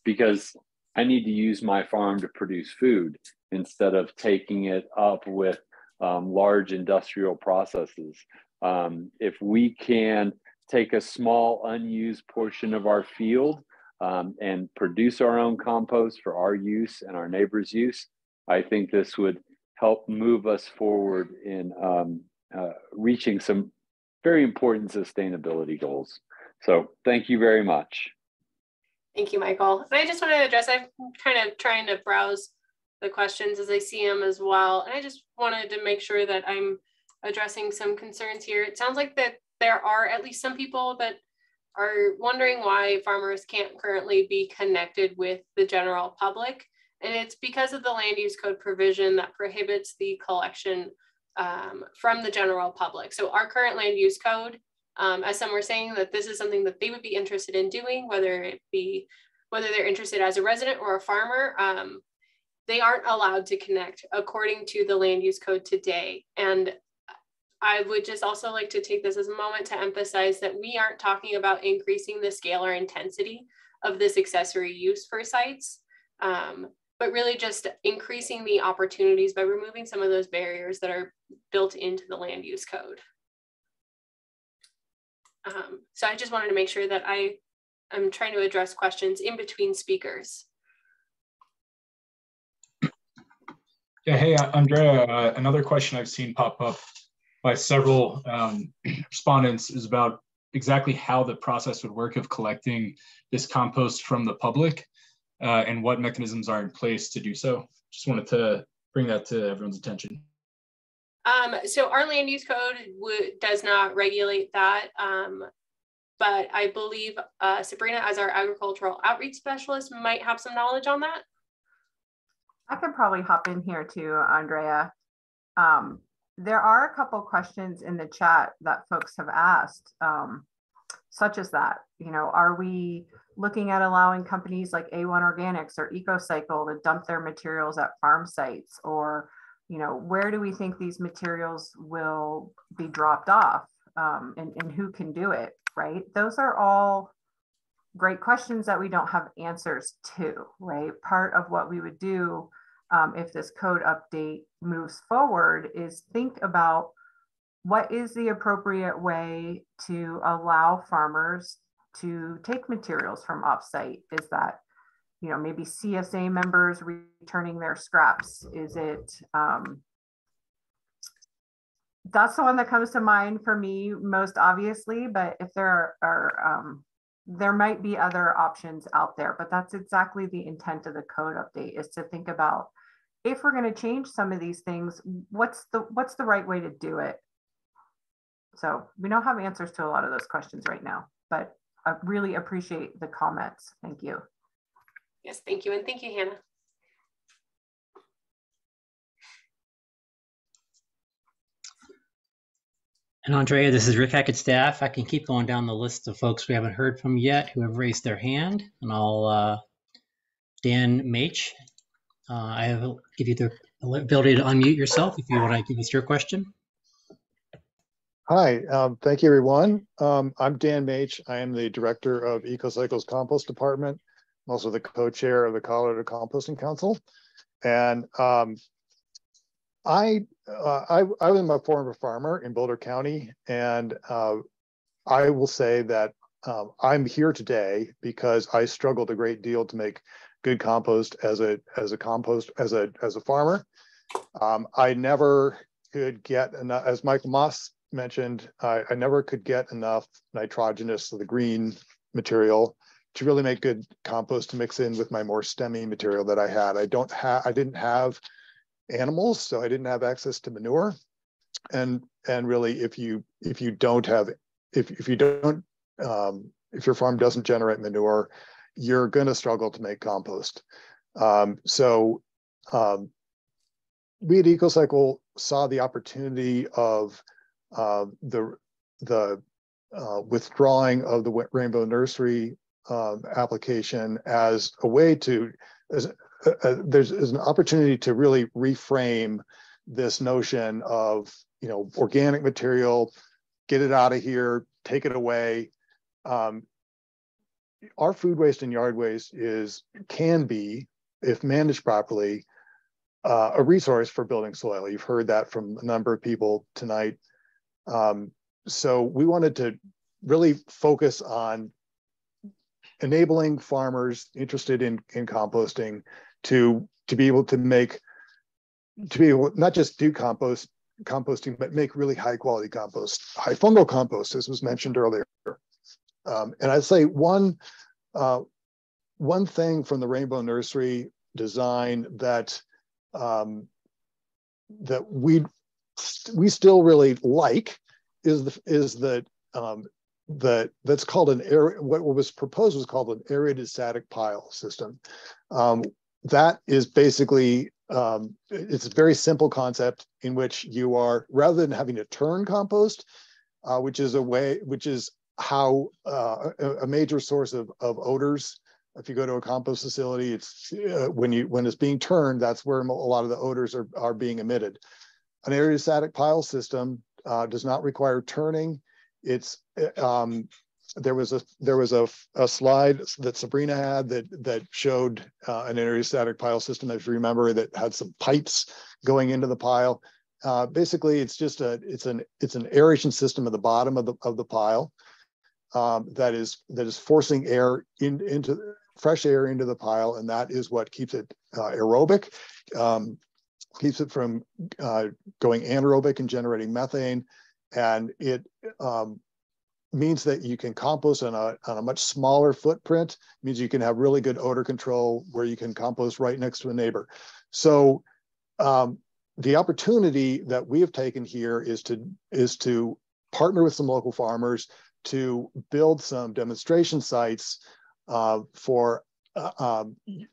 because I need to use my farm to produce food instead of taking it up with large industrial processes. If we can take a small unused portion of our field and produce our own compost for our use and our neighbors' use, I think this would help move us forward in reaching some very important sustainability goals. So thank you very much. Thank you, Michael. And I just want to address, I'm kind of trying to browse the questions as I see them as well. And I just wanted to make sure that I'm addressing some concerns here. It sounds like that there are at least some people that are wondering why farmers can't currently be connected with the general public. And it's because of the land use code provision that prohibits the collection from the general public. So our current land use code, as some were saying, that this is something that they would be interested in doing, whether they're interested as a resident or a farmer, they aren't allowed to connect according to the land use code today. And I would just also like to take this as a moment to emphasize that we aren't talking about increasing the scale or intensity of this accessory use for sites, but really just increasing the opportunities by removing some of those barriers that are built into the land use code. So I just wanted to make sure that I'm trying to address questions in between speakers. Yeah, hey, Andrea, another question I've seen pop up by several respondents is about exactly how the process would work of collecting this compost from the public and what mechanisms are in place to do so. Just wanted to bring that to everyone's attention. So our land use code does not regulate that, but I believe Sabrina, as our agricultural outreach specialist, might have some knowledge on that. I could probably hop in here too, Andrea. There are a couple questions in the chat that folks have asked, such as that, are we looking at allowing companies like A1 Organics or EcoCycle to dump their materials at farm sites? Or, where do we think these materials will be dropped off, and who can do it, right? Those are all great questions that we don't have answers to, right? Part of what we would do if this code update moves forward is think about what is the appropriate way to allow farmers to take materials from offsite. Is that, maybe CSA members returning their scraps? Is it, that's the one that comes to mind for me most obviously, but if there are there might be other options out there, but that's exactly the intent of the code update, is to think about, if we're going to change some of these things, what's the right way to do it? So we don't have answers to a lot of those questions right now, but I really appreciate the comments. Thank you. Yes, thank you. And thank you, Hannah. And Andrea, this is Rick Hackett staff. I can keep going down the list of folks we haven't heard from yet who have raised their hand. And I'll, Dan Mach, I will give you the ability to unmute yourself if you want to give us your question. Hi, thank you, everyone. I'm Dan Mach. I am the director of EcoCycle's Compost Department. I'm also the co-chair of the Colorado Composting Council. And I am a former farmer in Boulder County, and I will say that I'm here today because I struggled a great deal to make good compost as a farmer. I never could get enough, as Michael Moss mentioned, I never could get enough nitrogenous, so the green material, to really make good compost to mix in with my more stemmy material that I had. I didn't have animals, so I didn't have access to manure. And really, if your farm doesn't generate manure, you're going to struggle to make compost. We at EcoCycle saw the opportunity of the withdrawing of the Rainbow Nursery application as a way to, there's an opportunity to really reframe this notion of, organic material, get it out of here, take it away. Our food waste and yard waste can be, if managed properly, a resource for building soil. You've heard that from a number of people tonight. So we wanted to really focus on enabling farmers interested in composting to be able to not just do composting, but make really high quality compost, high fungal compost, as was mentioned earlier. And I'd say one thing from the Rainbow Nursery design that we still really like is that's called an area. What was proposed was called an aerated static pile system. That is basically it's a very simple concept in which you are, rather than having to turn compost, which is how a major source of odors. If you go to a compost facility, it's when it's being turned, that's where a lot of the odors are being emitted. An aerated static pile system does not require turning. There was a slide that Sabrina had that showed an aerated static pile system, if you remember, that had some pipes going into the pile. Basically, it's an aeration system at the bottom of the pile that is forcing air into fresh air into the pile, and that is what keeps it aerobic, keeps it from going anaerobic and generating methane, and it means that you can compost on a much smaller footprint. It means you can have really good odor control where you can compost right next to a neighbor. So the opportunity that we have taken here is to partner with some local farmers to build some demonstration sites for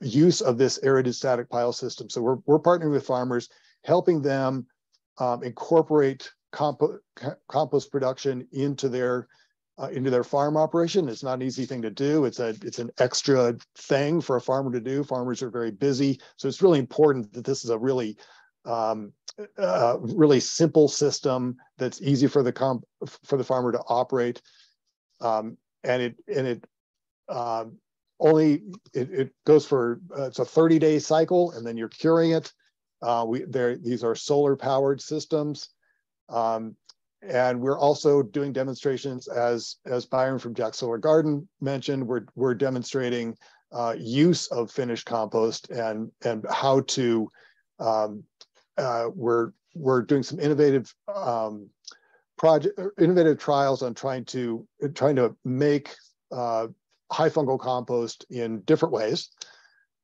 use of this aerated static pile system. So we're partnering with farmers, helping them incorporate compost production into their farm operation. It's not an easy thing to do. It's an extra thing for a farmer to do. Farmers are very busy, so it's really important that this is a really really simple system that's easy for the farmer to operate, and it goes for it's a 30-day cycle, and then you're curing it. These are solar powered systems. And we're also doing demonstrations, as Byron from Jack Solar Garden mentioned. We're demonstrating use of finished compost and how to. We're doing some innovative trials on trying to make high fungal compost in different ways.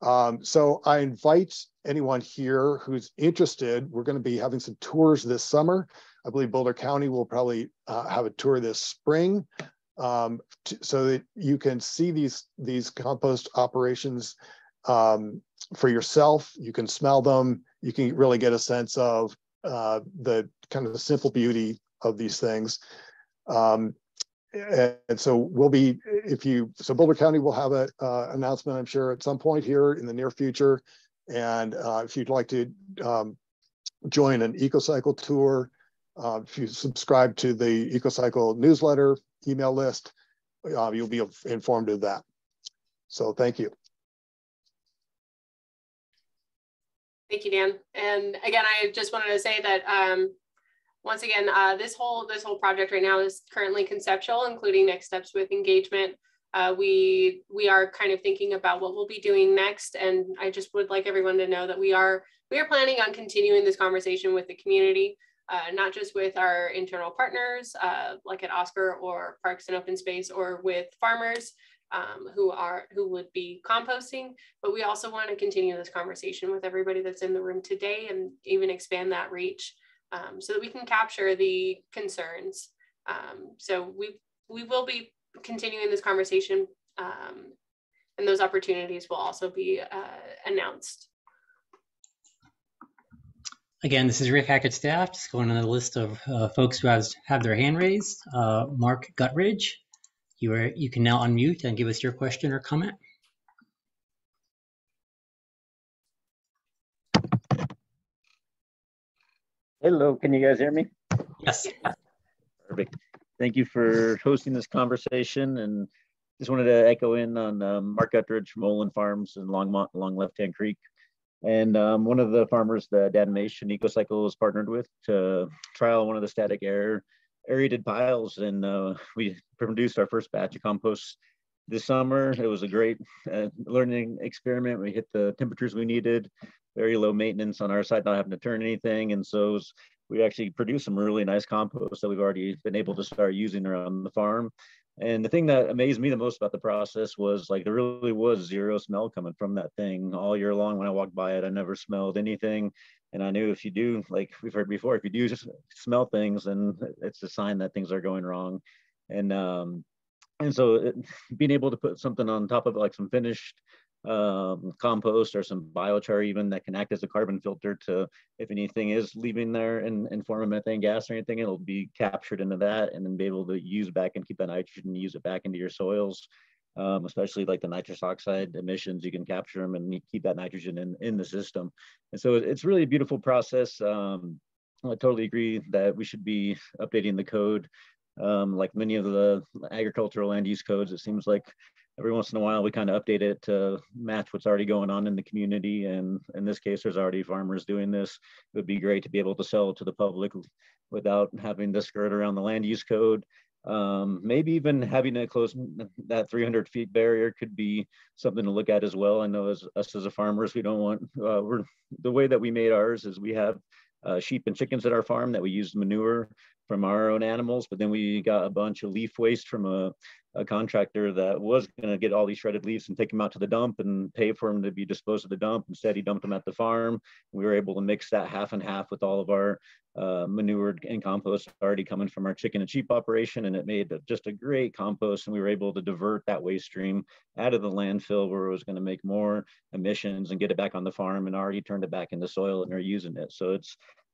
So I invite anyone here who's interested. We're going to be having some tours this summer. I believe Boulder County will probably have a tour this spring, so that you can see these compost operations for yourself. You can smell them. You can really get a sense of the kind of the simple beauty of these things. And so we'll be, so Boulder County will have an announcement, I'm sure, at some point here in the near future. And if you'd like to join an EcoCycle tour, if you subscribe to the EcoCycle newsletter email list, you'll be informed of that. So thank you. Thank you, Dan. And again, I just wanted to say that once again, this whole project right now is currently conceptual, including next steps with engagement. We are kind of thinking about what we'll be doing next, and I just would like everyone to know that we are planning on continuing this conversation with the community, not just with our internal partners like at Oscar or Parks and Open Space, or with farmers who would be composting, but we also want to continue this conversation with everybody that's in the room today, and even expand that reach so that we can capture the concerns. So we will be continuing this conversation, and those opportunities will also be announced. Again, this is Rick Hackett staff, just going on the list of folks who have their hand raised. Mark Gutridge, you can now unmute and give us your question or comment. Hello, can you guys hear me? Yes. Perfect. Thank you for hosting this conversation, and just wanted to echo in on Mark Gutridge from Olin Farms in Longmont along Left-Hand Creek. And one of the farmers that Animation EcoCycle was partnered with to trial one of the static air aerated piles, and we produced our first batch of compost this summer. It was a great learning experiment. We hit the temperatures we needed, very low maintenance on our side, not having to turn anything. And so we actually produced some really nice compost that we've already been able to start using around the farm. And the thing that amazed me the most about the process was, like, there really was zero smell coming from that thing all year long. When I walked by it, I never smelled anything. And I knew if you do, like we've heard before, if you do just smell things, then it's a sign that things are going wrong. And so being able to put something on top of it, like some finished compost or some biochar even, that can act as a carbon filter to, if anything is leaving there in form of methane gas or anything, it'll be captured into that and then be able to use back and keep that nitrogen and use it back into your soils. Especially like the nitrous oxide emissions, you can capture them and keep that nitrogen in the system. And so it's really a beautiful process. I totally agree that we should be updating the code. Like many of the agricultural land use codes, it seems like every once in a while we kind of update it to match what's already going on in the community. And in this case, there's already farmers doing this. It would be great to be able to sell it to the public without having to skirt around the land use code. Maybe even having it close, that 300 feet barrier could be something to look at as well. I know as us as a farmers, we don't want, the way that we made ours is we have sheep and chickens at our farm that we use manure from our own animals, but then we got a bunch of leaf waste from a contractor that was going to get all these shredded leaves and take them out to the dump and pay for them to be disposed of the dump. Instead, he dumped them at the farm. We were able to mix that half and half with all of our manure and compost already coming from our chicken and sheep operation, and it made just a great compost. And we were able to divert that waste stream out of the landfill where it was going to make more emissions and get it back on the farm, and already turned it back into soil and are using it. So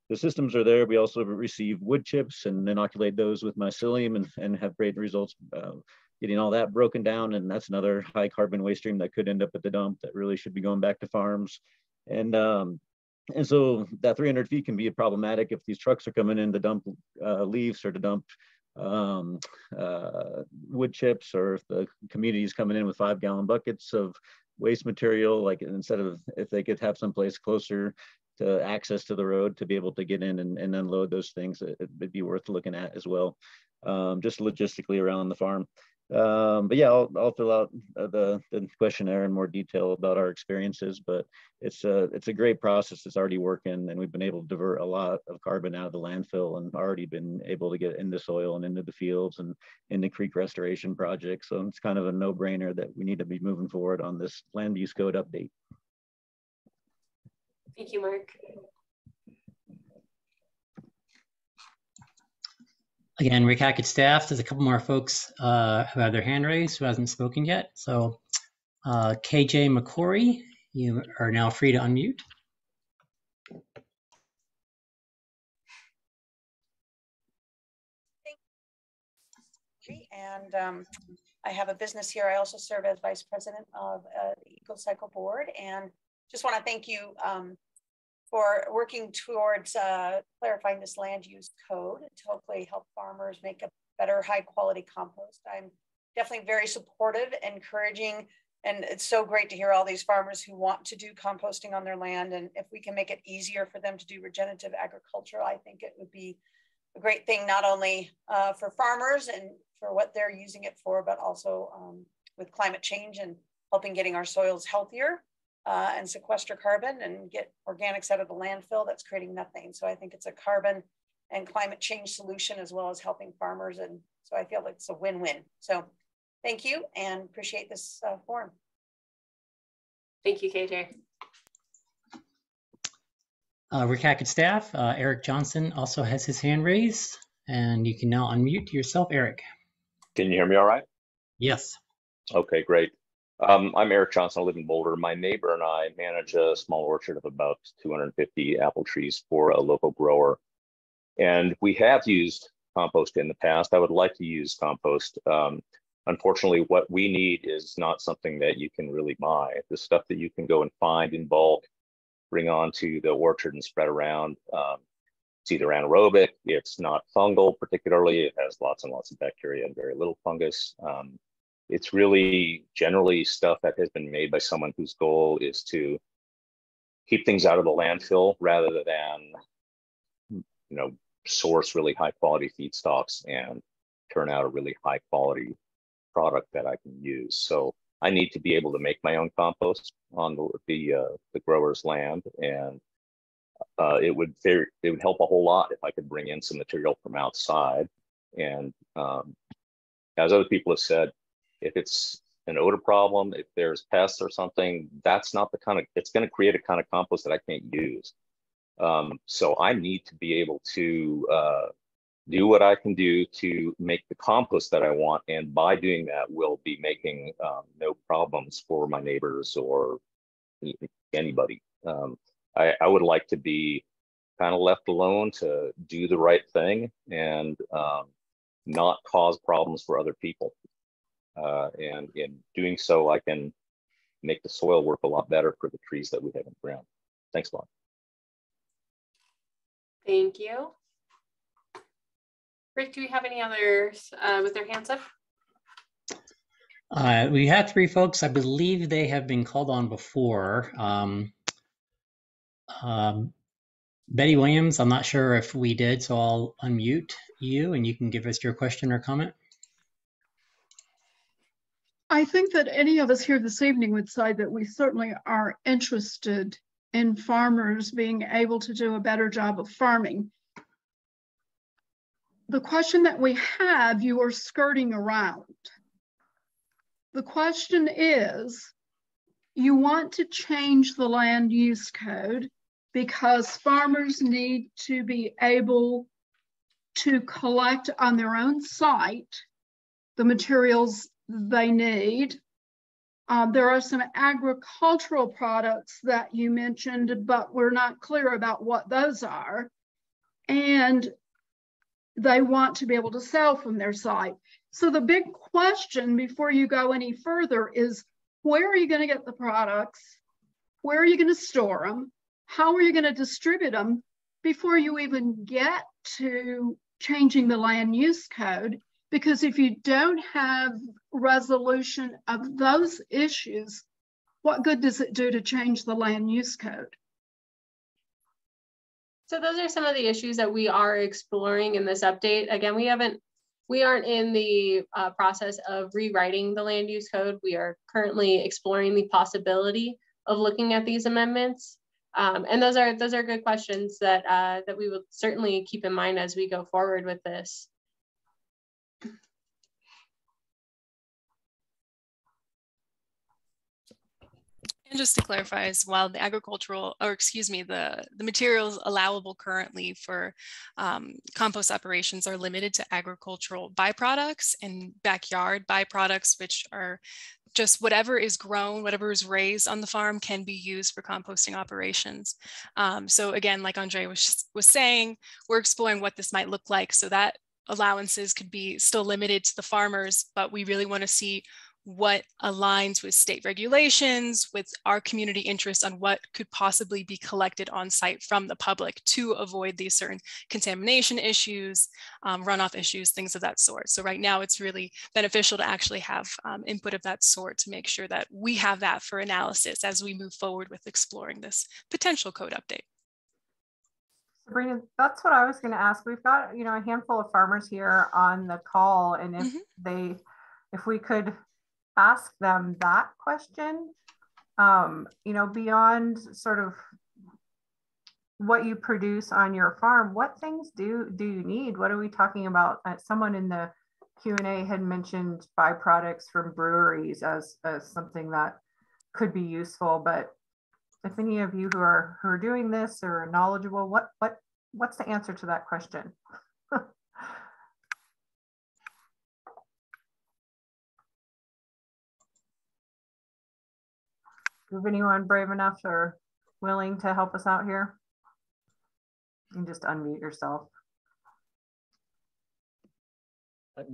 the systems are there. We also receive wood chips and inoculate those with mycelium and have great results getting all that broken down. And that's another high carbon waste stream that could end up at the dump that really should be going back to farms. And so that 300 feet can be problematic if these trucks are coming in to dump leaves or to dump wood chips, or if the community is coming in with 5-gallon buckets of waste material. Like, instead of, if they could have someplace closer to access to the road to be able to get in and unload those things, it'd be worth looking at as well, just logistically around the farm. But yeah, I'll fill out the questionnaire in more detail about our experiences, but it's a great process that's already working, and we've been able to divert a lot of carbon out of the landfill and already been able to get into soil and into the fields and into creek restoration projects. So it's kind of a no-brainer that we need to be moving forward on this land use code update. Thank you, Mark. Again, Rick Hackett staff, there's a couple more folks who have their hand raised who hasn't spoken yet. So KJ McCory, you are now free to unmute. And I have a business here. I also serve as vice president of the EcoCycle board, and just want to thank you for working towards clarifying this land use code to hopefully help farmers make a better high quality compost. I'm definitely very supportive, encouraging, and it's so great to hear all these farmers who want to do composting on their land. And if we can make it easier for them to do regenerative agriculture, I think it would be a great thing, not only for farmers and for what they're using it for, but also with climate change and helping getting our soils healthier and sequester carbon and get organics out of the landfill that's creating methane. So I think it's a carbon and climate change solution, as well as helping farmers. And so I feel like it's a win-win. So thank you and appreciate this forum. Thank you, KJ. Rick Hackett staff, Eric Johnson also has his hand raised, and you can now unmute yourself, Eric. Can you hear me all right? Yes. Okay, great. I'm Eric Johnson. I live in Boulder. My neighbor and I manage a small orchard of about 250 apple trees for a local grower. And we have used compost in the past. I would like to use compost. Unfortunately, what we need is not something that you can really buy. The stuff that you can go and find in bulk, bring onto the orchard and spread around. It's either anaerobic, it's not fungal particularly, it has lots and lots of bacteria and very little fungus. It's really generally stuff that has been made by someone whose goal is to keep things out of the landfill rather than, source really high quality feedstocks and turn out a really high quality product that I can use. So I need to be able to make my own compost on the grower's land, and it would help a whole lot if I could bring in some material from outside. And as other people have said, if it's an odor problem, if there's pests or something, that's not the kind of, it's going to create a kind of compost that I can't use. So I need to be able to do what I can do to make the compost that I want. And by doing that, we'll be making no problems for my neighbors or anybody. I would like to be kind of left alone to do the right thing and not cause problems for other people. And in doing so, I can make the soil work a lot better for the trees that we have in the ground. Thanks a lot. Thank you. Rick, do we have any others with their hands up? We had 3 folks. I believe they have been called on before. Betty Williams, I'm not sure if we did, so I'll unmute you and you can give us your question or comment. I think that any of us here this evening would say that we certainly are interested in farmers being able to do a better job of farming. The question that we have, you are skirting around. The question is, you want to change the land use code because farmers need to be able to collect on their own site the materials they need. There are some agricultural products that you mentioned, but we're not clear about what those are. And they want to be able to sell from their site. So the big question before you go any further is, where are you going to get the products? Where are you going to store them? How are you going to distribute them before you even get to changing the land use code? Because if you don't have resolution of those issues, what good does it do to change the land use code? So those are some of the issues that we are exploring in this update. Again, we aren't in the process of rewriting the land use code. We are currently exploring the possibility of looking at these amendments. And those are good questions that that we will certainly keep in mind as we go forward with this. And just to clarify as well, the agricultural, or excuse me, the materials allowable currently for compost operations are limited to agricultural byproducts and backyard byproducts, which are just whatever is grown, whatever is raised on the farm can be used for composting operations. So again, like Andre was saying, we're exploring what this might look like so that allowances could be still limited to the farmers, but we really want to see what aligns with state regulations, with our community interests on what could possibly be collected on site from the public to avoid these certain contamination issues, runoff issues, things of that sort. So right now it's really beneficial to actually have input of that sort to make sure that we have that for analysis as we move forward with exploring this potential code update. Sabrina, that's what I was going to ask. We've got, you know, a handful of farmers here on the call, and if we could ask them that question, you know, beyond sort of what you produce on your farm, what things do you need? What are we talking about? Someone in the Q&A had mentioned byproducts from breweries as something that could be useful, but if any of you who are doing this or are knowledgeable, what's the answer to that question? Is anyone brave enough or willing to help us out here? You can just unmute yourself.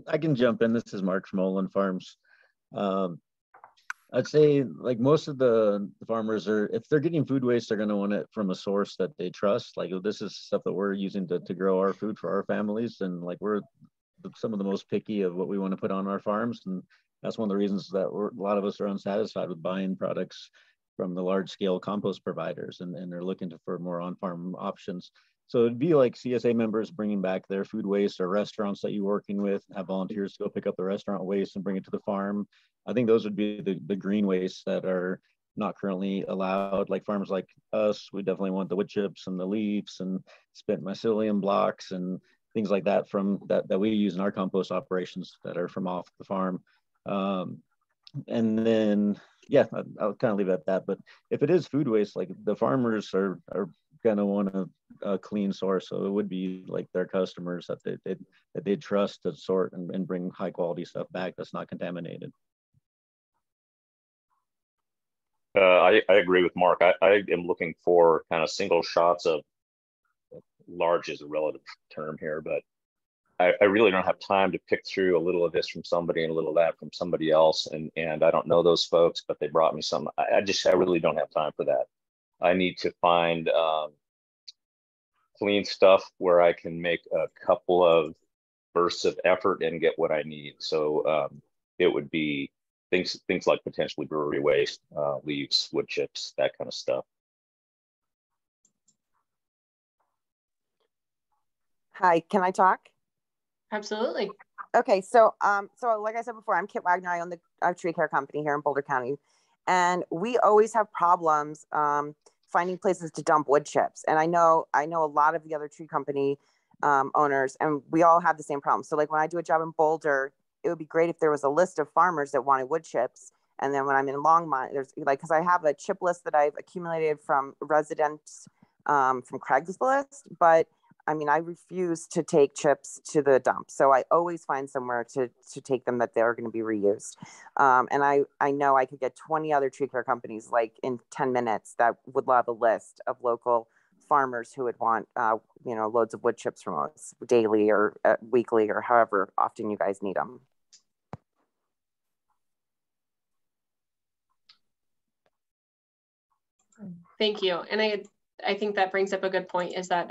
I can jump in. This is Mark from Olin Farms. I'd say like most of the farmers are, if they're getting food waste, they're going to want it from a source that they trust. Like this is stuff that we're using to grow our food for our families. And like we're some of the most picky of what we want to put on our farms. And that's one of the reasons that a lot of us are unsatisfied with buying products from the large scale compost providers, and they're looking for more on-farm options. So it'd be like CSA members bringing back their food waste, or restaurants that you're working with, have volunteers to go pick up the restaurant waste and bring it to the farm. I think those would be the green wastes that are not currently allowed. Like farmers like us, we definitely want the wood chips and the leaves and spent mycelium blocks and things like that from that we use in our compost operations that are from off the farm. And then, yeah, I'll kind of leave it at that. But if it is food waste, like the farmers are going to want a clean source. So it would be like their customers that they trust to sort and bring high quality stuff back that's not contaminated. I agree with Mark. I am looking for kind of single shots of, large is a relative term here, but I really don't have time to pick through a little of this from somebody and a little of that from somebody else. And I don't know those folks, but they brought me some. I really don't have time for that. I need to find clean stuff where I can make a couple of bursts of effort and get what I need. So it would be things like potentially brewery waste, leaves, wood chips, that kind of stuff. Hi, can I talk? Absolutely. Okay, so like I said before, I'm Kit Wagner. I own the tree care company here in Boulder County, and we always have problems finding places to dump wood chips. And I know a lot of the other tree company owners, and we all have the same problem. So like when I do a job in Boulder, it would be great if there was a list of farmers that wanted wood chips. And then when I'm in Longmont, there's like, because I have a chip list that I've accumulated from residents from Craigslist, but I mean, I refuse to take chips to the dump. So I always find somewhere to take them that they're going to be reused. And I know I could get 20 other tree care companies like in 10 minutes that would love a list of local farmers who would want, loads of wood chips from us daily or weekly or however often you guys need them. Thank you. And I think that brings up a good point, is that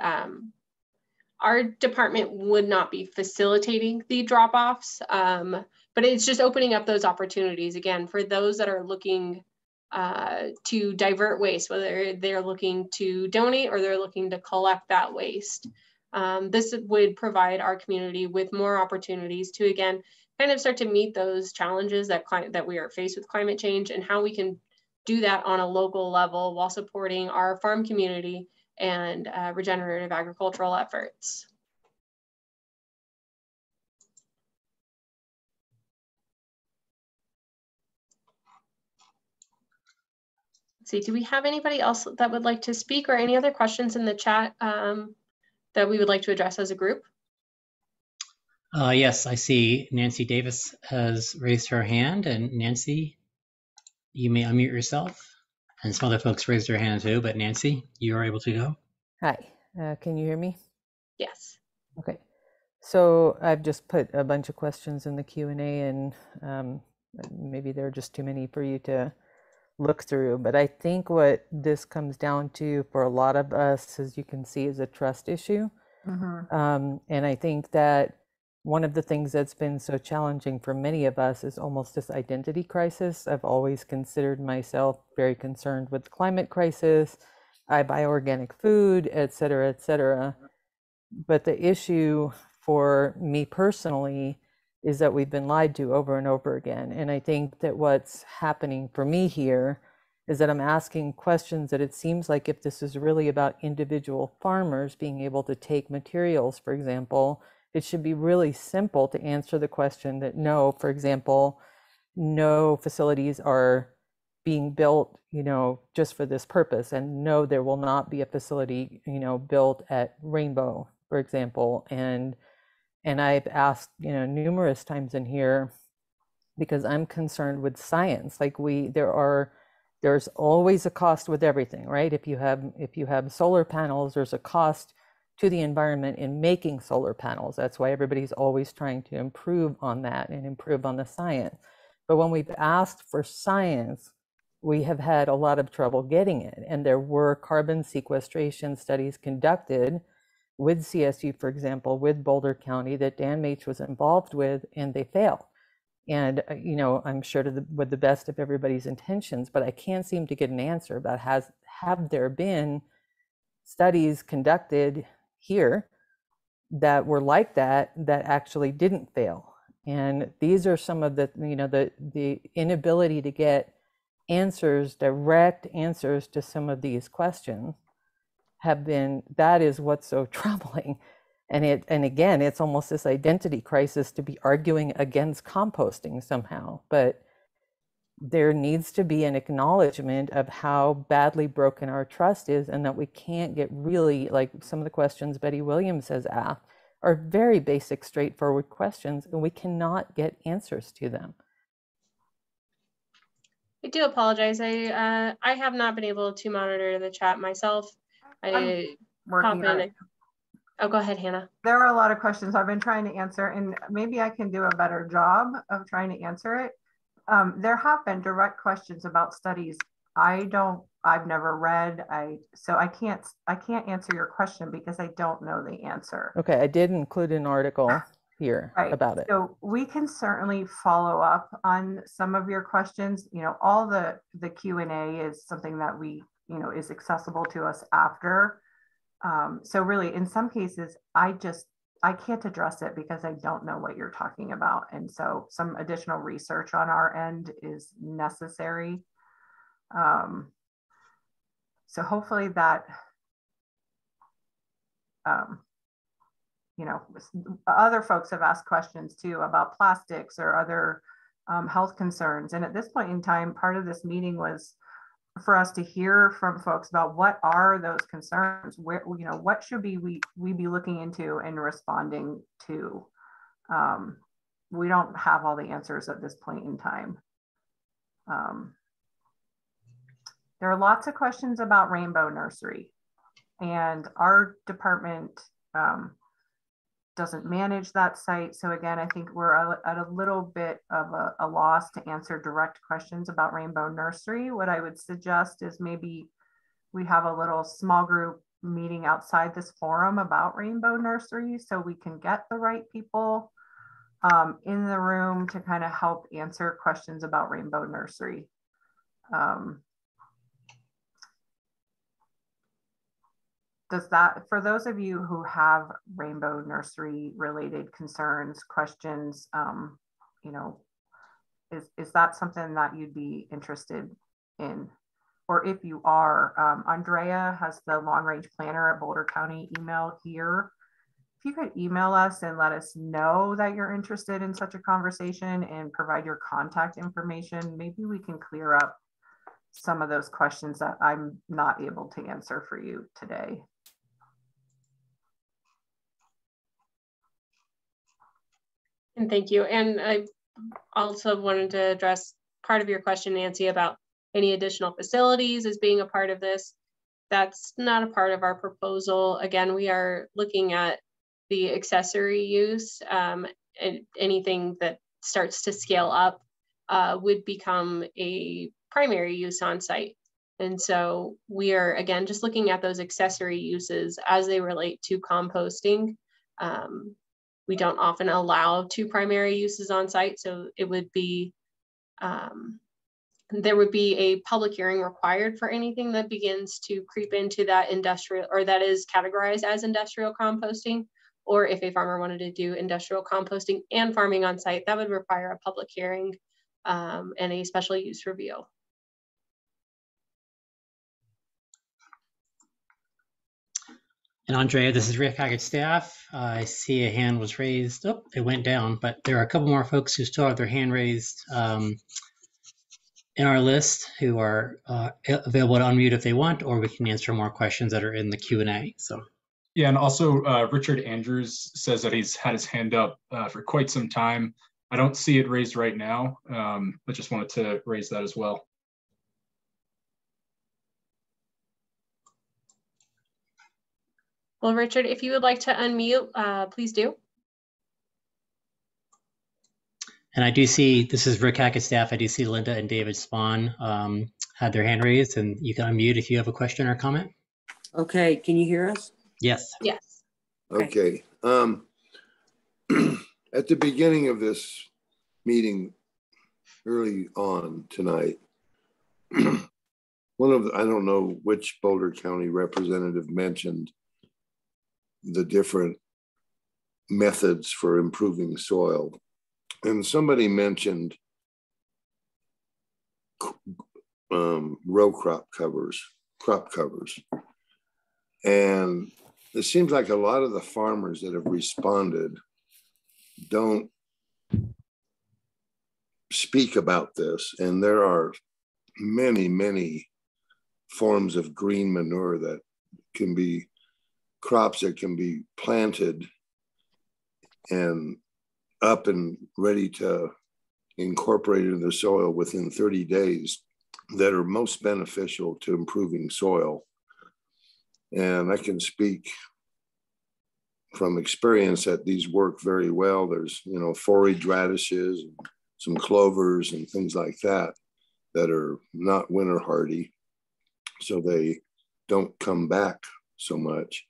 our department would not be facilitating the drop-offs, but it's just opening up those opportunities again for those that are looking to divert waste, whether they're looking to donate or they're looking to collect that waste. This would provide our community with more opportunities to, again, kind of start to meet those challenges that we are faced with climate change, and how we can do that on a local level while supporting our farm community and regenerative agricultural efforts. Let's see, do we have anybody else that would like to speak, or any other questions in the chat that we would like to address as a group? Yes, I see Nancy Davis has raised her hand, and Nancy, you may unmute yourself. And some other folks raised their hand too, but Nancy, you are able to go. Hi, can you hear me? Yes. Okay, so I've just put a bunch of questions in the Q&A, and maybe there are just too many for you to look through, but I think what this comes down to for a lot of us, as you can see, is a trust issue. And I think that one of the things that's been so challenging for many of us is almost this identity crisis. I've always considered myself very concerned with the climate crisis. I buy organic food, et cetera, et cetera. But the issue for me personally is that we've been lied to over and over again. And I think that what's happening for me here is that I'm asking questions that it seems like if this is really about individual farmers being able to take materials, for example, it should be really simple to answer the question that no, for example, no facilities are being built, just for this purpose. And no, there will not be a facility, built at Rainbow, for example. And I've asked, numerous times in here, because I'm concerned with science. Like there's always a cost with everything, right? If you have solar panels, there's a cost to the environment in making solar panels. That's why everybody's always trying to improve on that and improve on the science. But when we've asked for science, we have had a lot of trouble getting it. And there were carbon sequestration studies conducted with CSU, for example, with Boulder County that Dan Maich was involved with, and they failed. And, I'm sure with the best of everybody's intentions, but I can't seem to get an answer about have there been studies conducted here that were like that actually didn't fail. And these are some of the, the inability to get direct answers to some of these questions that is what's so troubling. And again, it's almost this identity crisis to be arguing against composting somehow, but there needs to be an acknowledgement of how badly broken our trust is, and that we can't get really, like some of the questions Betty Williams has asked are very basic, straightforward questions, and we cannot get answers to them. I do apologize. I have not been able to monitor the chat myself. I working on it. Oh, go ahead, Hannah. There are a lot of questions I've been trying to answer, and maybe I can do a better job of trying to answer it. There have been direct questions about studies I've never read. So I can't answer your question because I don't know the answer. Okay, I did include an article here about it. So we can certainly follow up on some of your questions. All the Q&A is something that we, is accessible to us after. So really, in some cases, I can't address it because I don't know what you're talking about. And so some additional research on our end is necessary. So hopefully that, other folks have asked questions too about plastics or other health concerns. And at this point in time, part of this meeting was for us to hear from folks about what are those concerns, where, what should we be looking into and responding to. We don't have all the answers at this point in time. There are lots of questions about Rainbow Nursery, and our department doesn't manage that site. So again, I think we're at a little bit of a loss to answer direct questions about Rainbow Nursery. What I would suggest is maybe we have a little small group meeting outside this forum about Rainbow Nursery so we can get the right people in the room to kind of help answer questions about Rainbow Nursery. Does that, for those of you who have Rainbow Nursery related concerns, questions, is that something that you'd be interested in? Or if you are, Andrea has the long range planner at Boulder County email here. If you could email us and let us know that you're interested in such a conversation and provide your contact information, maybe we can clear up some of those questions that I'm not able to answer for you today. And thank you. And I also wanted to address part of your question, Nancy, about any additional facilities as being a part of this. That's not a part of our proposal. Again, we are looking at the accessory use, and anything that starts to scale up would become a primary use on site. And so we are, again, just looking at those accessory uses as they relate to composting. We don't often allow two primary uses on site, so it would be, there would be a public hearing required for anything that begins to creep into that industrial, or that is categorized as industrial composting, or if a farmer wanted to do industrial composting and farming on site, that would require a public hearing and a special use review. And Andrea, this is Rick Haggett staff. I see a hand was raised. Oh, it went down, but there are a couple more folks who still have their hand raised in our list who are available to unmute if they want, or we can answer more questions that are in the Q&A. So. Yeah, and also Richard Andrews says that he's had his hand up for quite some time. I don't see it raised right now, but just wanted to raise that as well. Well, Richard, if you would like to unmute, please do. And I do see, this is Rick Hackett staff, I do see Linda and David Spahn had their hand raised, and you can unmute if you have a question or comment. Okay, can you hear us? Yes. Yes. Okay. At the beginning of this meeting, early on tonight, one of the, I don't know which Boulder County representative mentioned the different methods for improving soil. And somebody mentioned row crop covers. And it seems like a lot of the farmers that have responded don't speak about this. And there are many, many forms of green manure that can be crops that can be planted and up and ready to incorporate into the soil within 30 days that are most beneficial to improving soil. And I can speak from experience that these work very well. There's, you know, forage radishes, and some clovers and things like that that are not winter hardy, so they don't come back so much.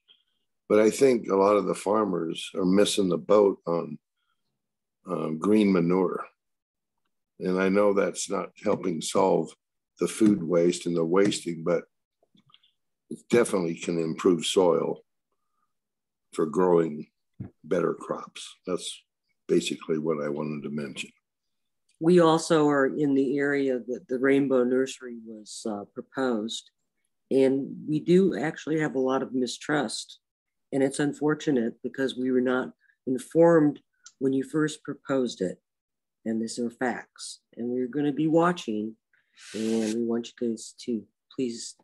But I think a lot of the farmers are missing the boat on green manure. And I know that's not helping solve the food waste and the wasting, but it definitely can improve soil for growing better crops. That's basically what I wanted to mention. We also are in the area that the Rainbow Nursery was proposed. And we do actually have a lot of mistrust. And it's unfortunate because we were not informed when you first proposed it. And these are facts. And we're going to be watching. And we want you guys to please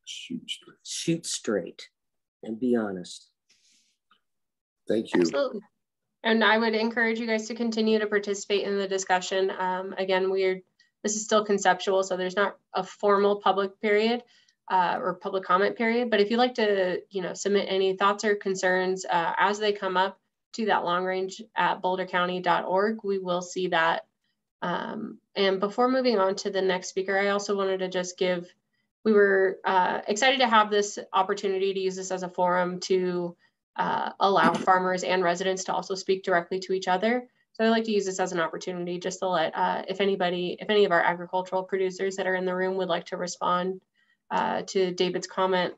shoot straight and be honest. Thank you. Absolutely. And I would encourage you guys to continue to participate in the discussion. Again, this is still conceptual, so there's not a formal public period or public comment period. But if you'd like to, submit any thoughts or concerns as they come up to that long range at bouldercounty.org, we will see that. And before moving on to the next speaker, I also wanted to just we were excited to have this opportunity to use this as a forum to allow farmers and residents to also speak directly to each other. So I'd like to use this as an opportunity just to let, if any of our agricultural producers that are in the room would like to respond to David's comment.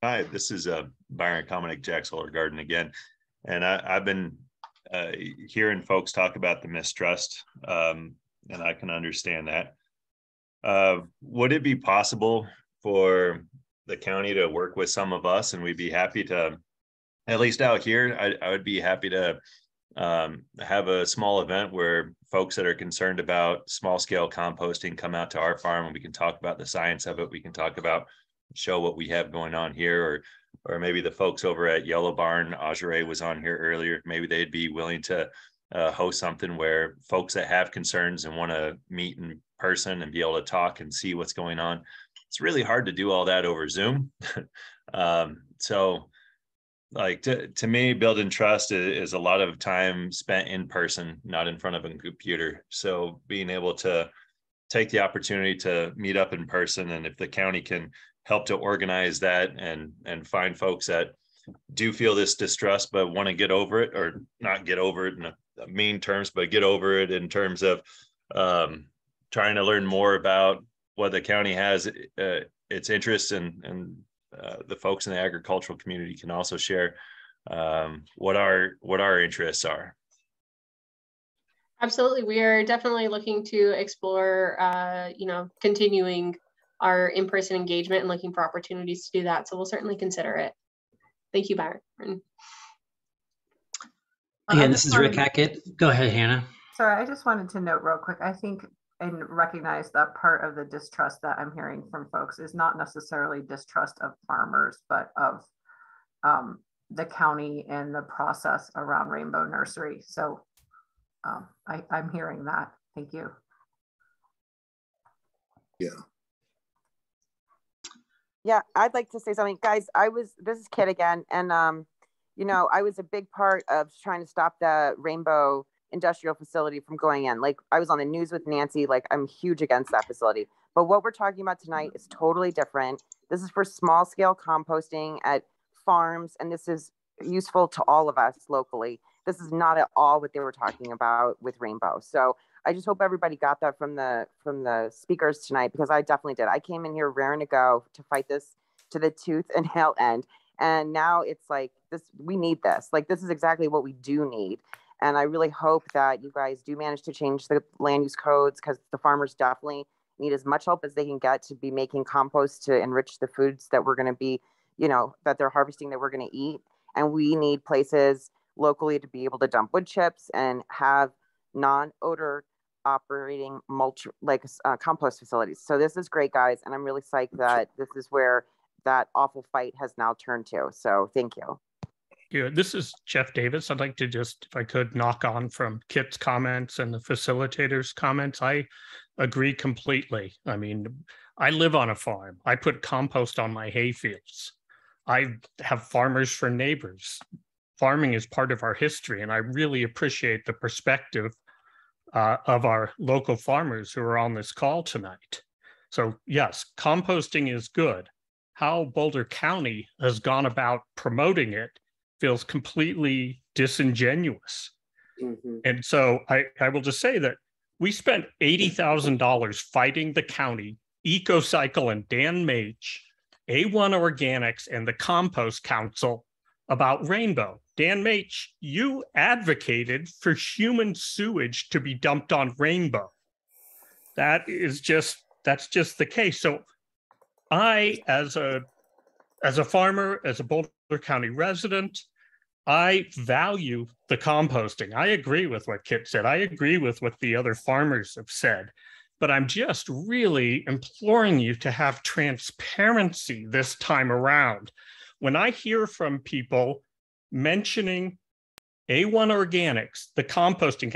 Hi, this is Byron Cominick, Jack Solar Garden again. And I've been hearing folks talk about the mistrust, and I can understand that. Would it be possible for the county to work with some of us, and we'd be happy to, at least out here, I would be happy to have a small event where folks that are concerned about small scale composting come out to our farm and we can talk about the science of it. We can talk about, show what we have going on here, or maybe the folks over at Yellow Barn, Ajare was on here earlier, maybe they'd be willing to host something where folks that have concerns and want to meet in person and be able to talk and see what's going on. It's really hard to do all that over Zoom. So like to me, building trust is a lot of time spent in person, not in front of a computer. So being able to take the opportunity to meet up in person, and if the county can help to organize that and find folks that do feel this distrust but want to get over it, or not get over it in mean terms, but get over it in terms of trying to learn more about what the county has its interests, and the folks in the agricultural community can also share what our interests are. Absolutely. We are definitely looking to explore, continuing our in-person engagement and looking for opportunities to do that. So we'll certainly consider it. Thank you, Byron. Again, this is Rick Hackett. Go ahead, Hannah. Sorry, I just wanted to note real quick, I think, and recognize that part of the distrust that I'm hearing from folks is not necessarily distrust of farmers, but of the county and the process around Rainbow Nursery. So I'm hearing that. Thank you. Yeah. Yeah, I'd like to say something. Guys, this is Kit again. And, I was a big part of trying to stop the Rainbow industrial facility from going in. Like, I was on the news with Nancy, like I'm huge against that facility. But what we're talking about tonight is totally different. This is for small scale composting at farms, and this is useful to all of us locally. This is not at all what they were talking about with Rainbow. So I just hope everybody got that from the speakers tonight, because I definitely did. I came in here raring to go to fight this to the tooth and nail end. And now it's like this, we need this. Like, this is exactly what we do need. And I really hope that you guys do manage to change the land use codes, because the farmers definitely need as much help as they can get to be making compost to enrich the foods that we're going to be, that they're harvesting, that we're going to eat. And we need places locally to be able to dump wood chips and have non-odor operating mulch, compost facilities. So this is great, guys. And I'm really psyched that this is where that awful fight has now turned to. So thank you. Yeah, this is Jeff Davis. I'd like to just, if I could, knock on from Kit's comments and the facilitator's comments. I agree completely. I mean, I live on a farm. I put compost on my hay fields. I have farmers for neighbors. Farming is part of our history, and I really appreciate the perspective of our local farmers who are on this call tonight. So yes, composting is good. How Boulder County has gone about promoting it feels completely disingenuous. Mm-hmm. And so I will just say that we spent $80,000 fighting the county, EcoCycle and Dan Mage, A1 Organics, and the Compost Council about Rainbow. Dan Mage, you advocated for human sewage to be dumped on Rainbow. That's just the case. So I, as a farmer, as a Boulder County resident, I value the composting. I agree with what Kit said. I agree with what the other farmers have said. But I'm just really imploring you to have transparency this time around. When I hear from people mentioning A1 Organics, the Composting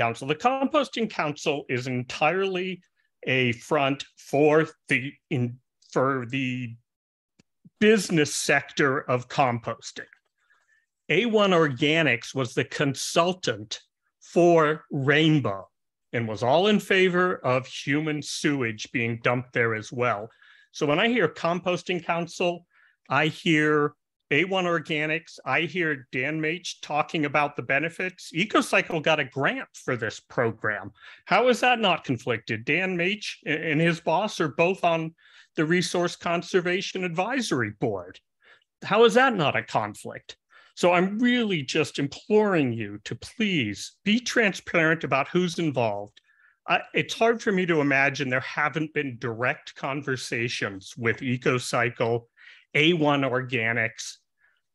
Council is entirely a front for the business sector of composting. A1 Organics was the consultant for Rainbow and was all in favor of human sewage being dumped there as well. So when I hear Composting Council, I hear A1 Organics, I hear Dan Mage talking about the benefits. EcoCycle got a grant for this program. How is that not conflicted? Dan Mage and his boss are both on the Resource Conservation Advisory Board. How is that not a conflict? So I'm really just imploring you to please be transparent about who's involved. It's hard for me to imagine there haven't been direct conversations with EcoCycle, A1 Organics,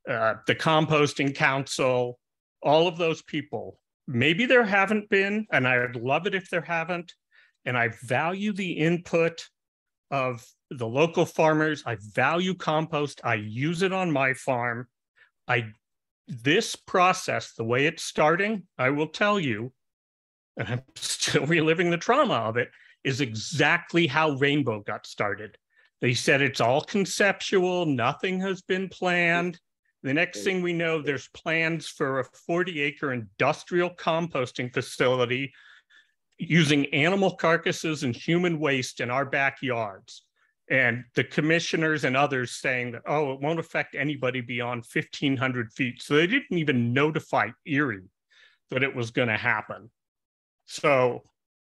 the Composting Council, all of those people maybe there haven't been, and I'd love it if there haven't. And I value the input of the local farmers. I value compost. I use it on my farm. This process, the way it's starting, I will tell you, and I'm still reliving the trauma of it, is exactly how Rainbow got started. They said it's all conceptual, nothing has been planned. The next thing we know, there's plans for a 40-acre industrial composting facility using animal carcasses and human waste in our backyards. And the commissioners and others saying that, oh, it won't affect anybody beyond 1,500 feet. So they didn't even notify Erie that it was going to happen. So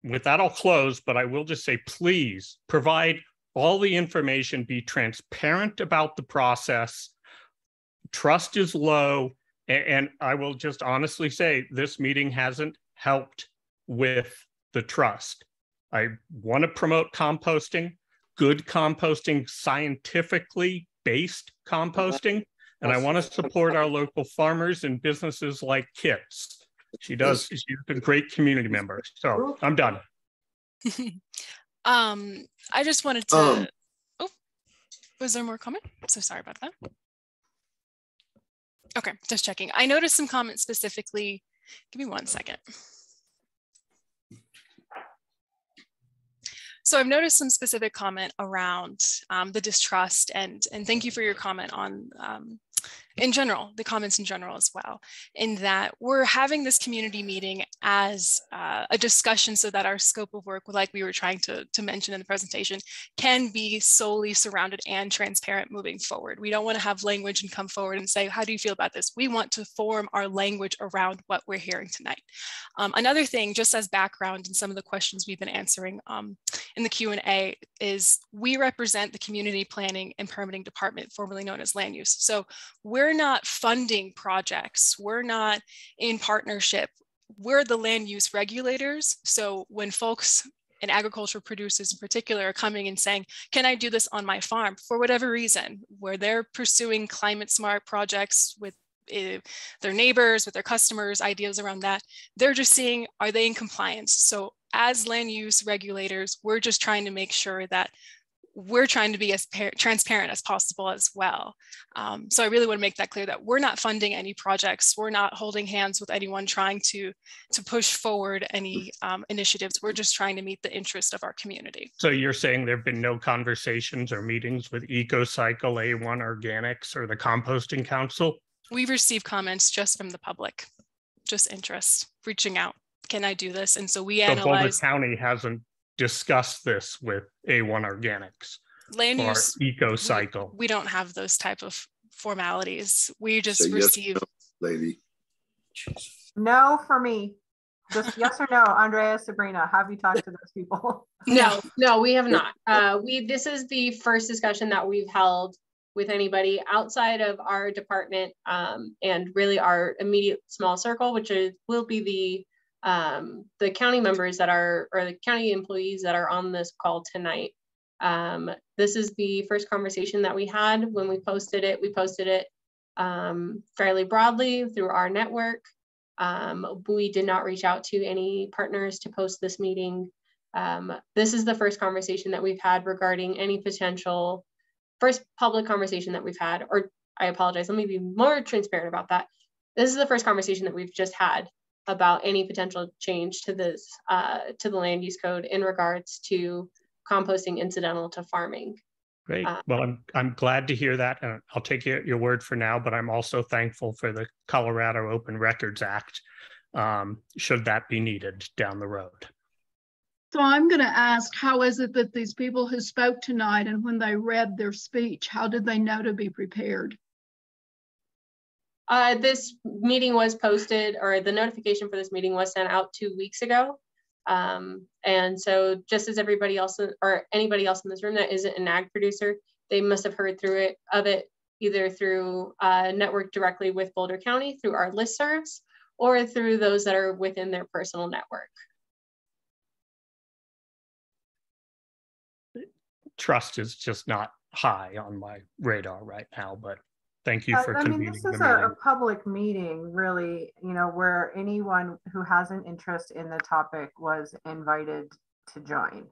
with that, I'll close, but I will just say, please provide all the information, be transparent about the process. Trust is low. And I will just honestly say this meeting hasn't helped with the trust. I want to promote composting, good composting, scientifically based composting. And I want to support our local farmers and businesses like Kit's. She's a great community member. So I'm done. I just wanted to, oh, was there more comment? So sorry about that. Okay, just checking. I noticed some comments specifically. Give me 1 second. So I've noticed some specific comment around the distrust, and thank you for your comment on in general, the comments in general as well, in that we're having this community meeting as a discussion so that our scope of work, like we were trying to mention in the presentation, can be solely surrounded and transparent moving forward. We don't want to have language and come forward and say, how do you feel about this? We want to form our language around what we're hearing tonight. Another thing, just as background in some of the questions we've been answering in the Q&A, is we represent the Community Planning and Permitting Department, formerly known as Land Use. So we're not funding projects. We're not in partnership. We're the land use regulators. So when folks and agricultural producers in particular are coming and saying, can I do this on my farm? For whatever reason, where they're pursuing climate smart projects with their neighbors, with their customers, ideas around that, they're just seeing, are they in compliance? So as land use regulators, we're just trying to make sure that we're trying to be as transparent as possible as well. So I really want to make that clear that we're not funding any projects. We're not holding hands with anyone trying to push forward any initiatives. We're just trying to meet the interest of our community. So you're saying there have been no conversations or meetings with EcoCycle, A1 Organics, or the Composting Council? We've received comments just from the public, just interest, reaching out. Can I do this? And so we analyze. Boulder County hasn't discussed this with A1 Organics land or use EcoCycle. We don't have those type of formalities. We just Say receive. Yes, no, lady. No for me. Just yes or no, Andrea, Sabrina, have you talked to those people? No, we have not. This is the first discussion that we've held with anybody outside of our department, and really our immediate small circle, which will be the county members that are, or the county employees that are on this call tonight. This is the first conversation that we had when we posted it. We posted it fairly broadly through our network. We did not reach out to any partners to post this meeting. This is the first conversation that we've had regarding any potential, first public conversation that we've had, or I apologize, let me be more transparent about that. This is the first conversation that we've just had about any potential change to this, to the land use code in regards to composting incidental to farming. Great. Well, I'm glad to hear that. And I'll take your word for now, but I'm also thankful for the Colorado Open Records Act, should that be needed down the road. So I'm going to ask, how is it that these people who spoke tonight, and when they read their speech, how did they know to be prepared? This meeting was posted, or the notification for this meeting was sent out 2 weeks ago. And so just as everybody else, or anybody else in this room that isn't an ag producer, they must have heard of it either through network directly with Boulder County, through our listservs, or through those that are within their personal network. Trust is just not high on my radar right now, but Thank you for I mean, convening this the is meeting. a public meeting, really, you know, where anyone who has an interest in the topic was invited to join.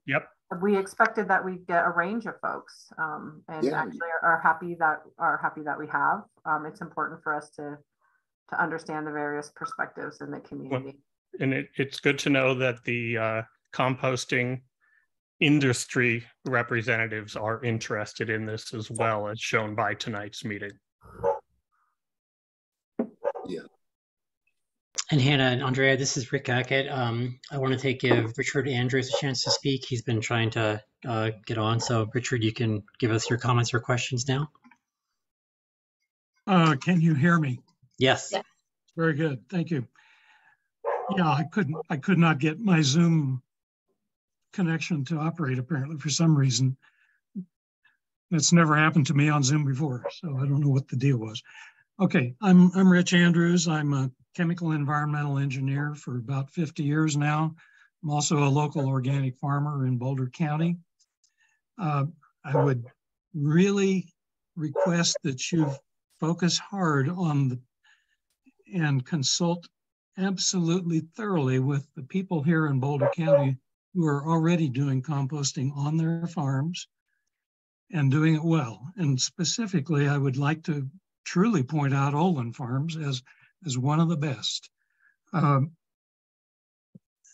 Yep. We expected that we'd get a range of folks, and Yeah. actually are happy that we have. It's important for us to understand the various perspectives in the community. And it's good to know that the composting industry representatives are interested in this as well, as shown by tonight's meeting. Yeah. And Hannah and Andrea, this is Rick Hackett. I want to give Richard Andrews a chance to speak. He's been trying to get on. So Richard, you can give us your comments or questions now. Can you hear me? Yes. Very good. Thank you. Yeah, I could not get my Zoom connection to operate apparently for some reason. That's never happened to me on Zoom before, so I don't know what the deal was. Okay, I'm Rich Andrews. I'm a chemical environmental engineer for about 50 years now. I'm also a local organic farmer in Boulder County. I would really request that you focus hard on and consult absolutely thoroughly with the people here in Boulder County who are already doing composting on their farms and doing it well. And specifically, I would like to truly point out Olin Farms as one of the best.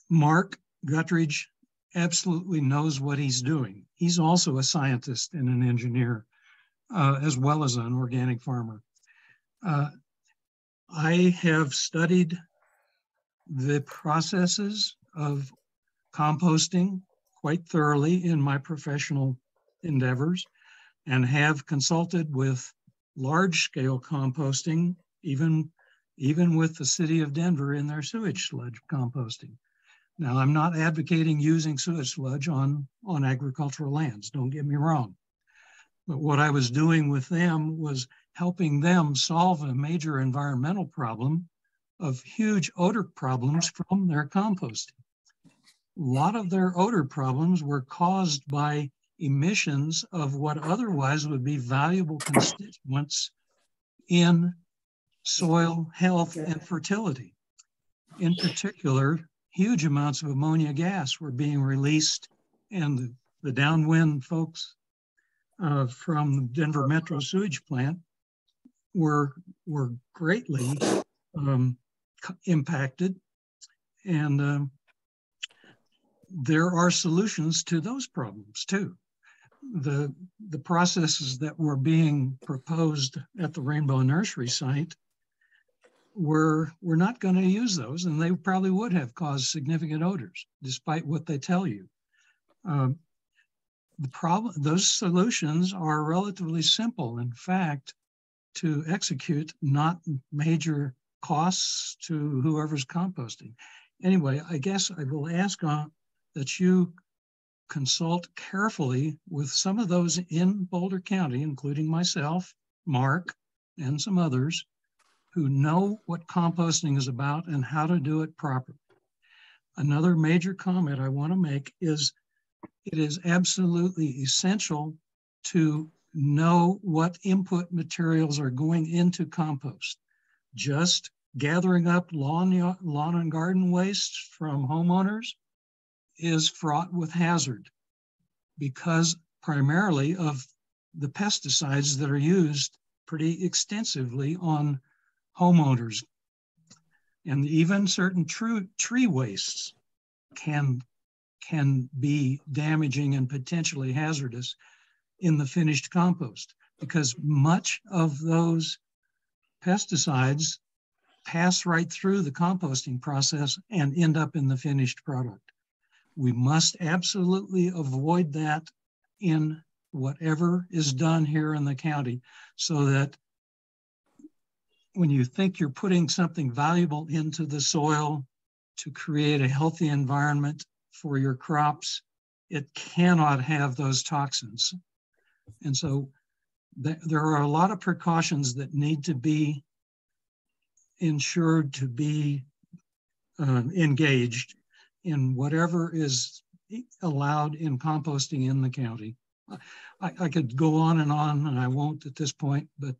Mark Guttridge absolutely knows what he's doing. He's also a scientist and an engineer, as well as an organic farmer. I have studied the processes of composting quite thoroughly in my professional endeavors and have consulted with large-scale composting, even with the city of Denver in their sewage sludge composting. Now, I'm not advocating using sewage sludge on agricultural lands, don't get me wrong. But what I was doing with them was helping them solve a major environmental problem of huge odor problems from their composting. A lot of their odor problems were caused by emissions of what otherwise would be valuable constituents in soil health and fertility. In particular, huge amounts of ammonia gas were being released, and the downwind folks from the Denver Metro sewage plant were greatly impacted. And there are solutions to those problems too. The processes that were being proposed at the Rainbow Nursery site we're not going to use those, and they probably would have caused significant odors, despite what they tell you. Those solutions are relatively simple, in fact, to execute, not major costs to whoever's composting. Anyway, I guess I will ask that you consult carefully with some of those in Boulder County, including myself, Mark, and some others, who know what composting is about and how to do it properly. Another major comment I want to make is it is absolutely essential to know what input materials are going into compost. Just gathering up lawn and garden waste from homeowners is fraught with hazard because primarily of the pesticides that are used pretty extensively on homeowners. And even certain tree wastes can be damaging and potentially hazardous in the finished compost because much of those pesticides pass right through the composting process and end up in the finished product. We must absolutely avoid that in whatever is done here in the county so that when you think you're putting something valuable into the soil to create a healthy environment for your crops, it cannot have those toxins. And so there are a lot of precautions that need to be ensured to be engaged in whatever is allowed in composting in the county. I could go on, and I won't at this point, but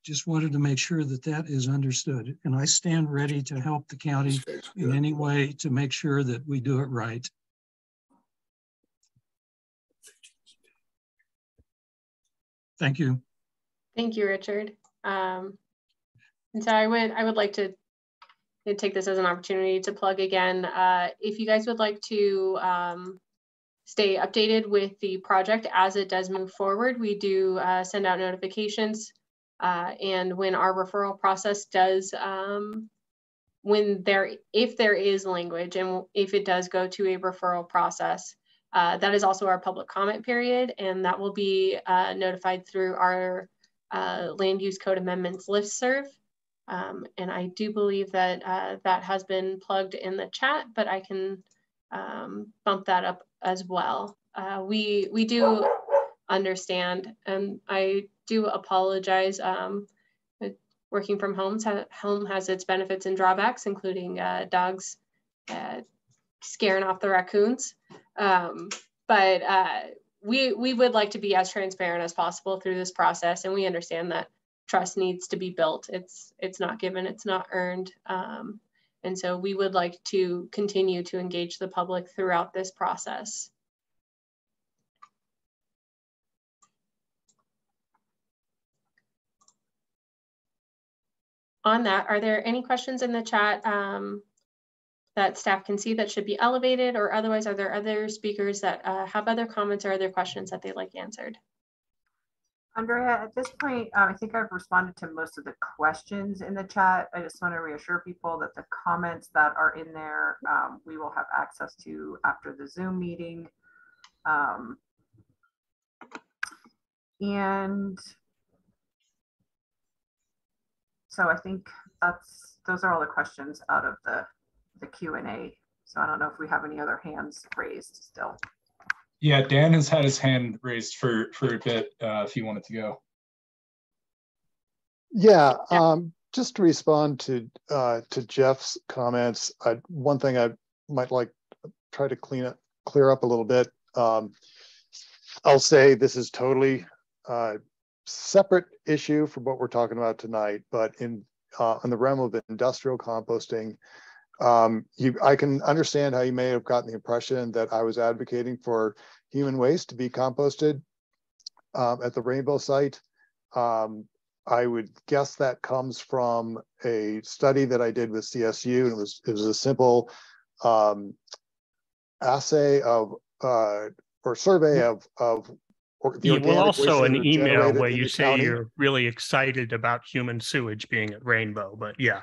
just wanted to make sure that that is understood. And I stand ready to help the county in any way to make sure that we do it right. Thank you. Thank you, Richard. And so I would like to take this as an opportunity to plug again. If you guys would like to stay updated with the project as it does move forward, we do send out notifications. And when our referral process does, if there is language and if it does go to a referral process, that is also our public comment period, and that will be notified through our land use code amendments listserv. And I do believe that that has been plugged in the chat, but I can bump that up as well. We do understand, and I do apologize. Working from home has its benefits and drawbacks, including dogs scaring off the raccoons. But we would like to be as transparent as possible through this process, and we understand that trust needs to be built. It's not given, it's not earned. And so we would like to continue to engage the public throughout this process. On that, are there any questions in the chat that staff can see that should be elevated, or otherwise are there other speakers that have other comments or other questions that they'd like answered? Andrea, at this point, I think I've responded to most of the questions in the chat. I just want to reassure people that the comments that are in there, we will have access to after the Zoom meeting. And so I think those are all the questions out of the Q&A. So I don't know if we have any other hands raised still. Yeah, Dan has had his hand raised for a bit if he wanted to go. Yeah, just to respond to Jeff's comments, one thing I might like to try to clear up a little bit. I'll say this is totally separate issue from what we're talking about tonight, but in the realm of industrial composting, I can understand how you may have gotten the impression that I was advocating for human waste to be composted at the Rainbow site. I would guess that comes from a study that I did with CSU, and it was a simple assay of or survey of the well, also an email where you say county. You're really excited about human sewage being at Rainbow, but yeah.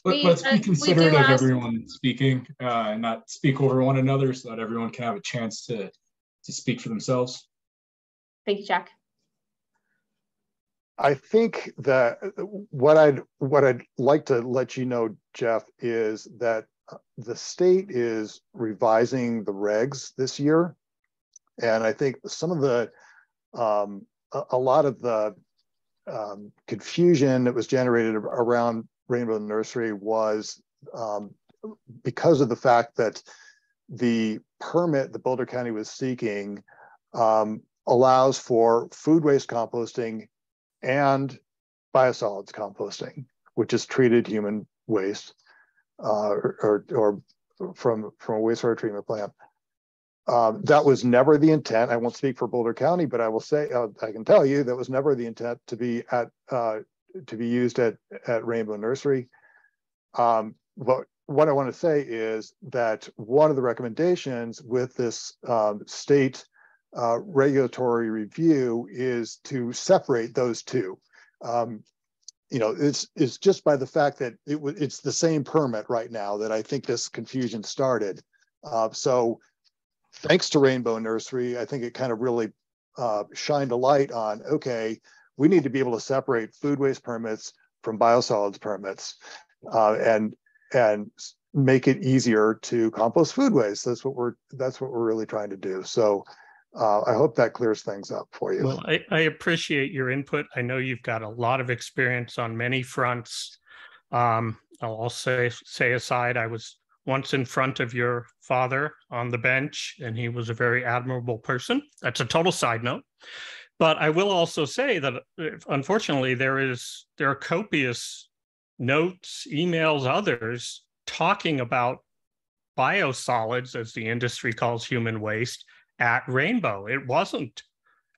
Let's be considerate of everyone speaking and not speak over one another, so that everyone can have a chance to speak for themselves. Thank you, Jack. I think that what I'd like to let you know, Jeff, is that the state is revising the regs this year, and I think some of the a lot of the confusion that was generated around Rainbow Nursery was because of the fact that the permit that Boulder County was seeking allows for food waste composting and biosolids composting, which is treated human waste or from a wastewater treatment plant. That was never the intent. I won't speak for Boulder County, but I will say I can tell you that was never the intent to be used at Rainbow Nursery. But what I want to say is that one of the recommendations with this state regulatory review is to separate those two. You know, it's just by the fact that it's the same permit right now that I think this confusion started. So thanks to Rainbow Nursery, I think it kind of really shined a light on, okay, we need to be able to separate food waste permits from biosolids permits and make it easier to compost food waste. That's what we're really trying to do. So I hope that clears things up for you. Well, I appreciate your input. I know you've got a lot of experience on many fronts. I'll also say aside, I was once in front of your father on the bench, and he was a very admirable person. That's a total side note. But I will also say that, unfortunately, there are copious notes, emails, others talking about biosolids, as the industry calls human waste, at Rainbow. It wasn't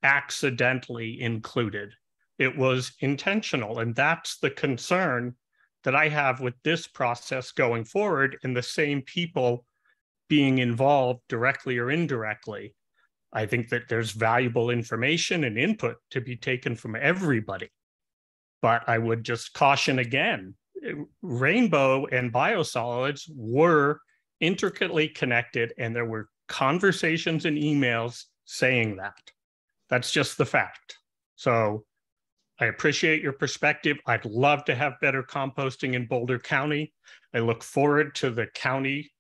accidentally included. It was intentional. And that's the concern that I have with this process going forward, and the same people being involved directly or indirectly. I think that there's valuable information and input to be taken from everybody. But I would just caution again, Rainbow and biosolids were intricately connected, and there were conversations and emails saying that. That's just the fact. So I appreciate your perspective. I'd love to have better composting in Boulder County. I look forward to the county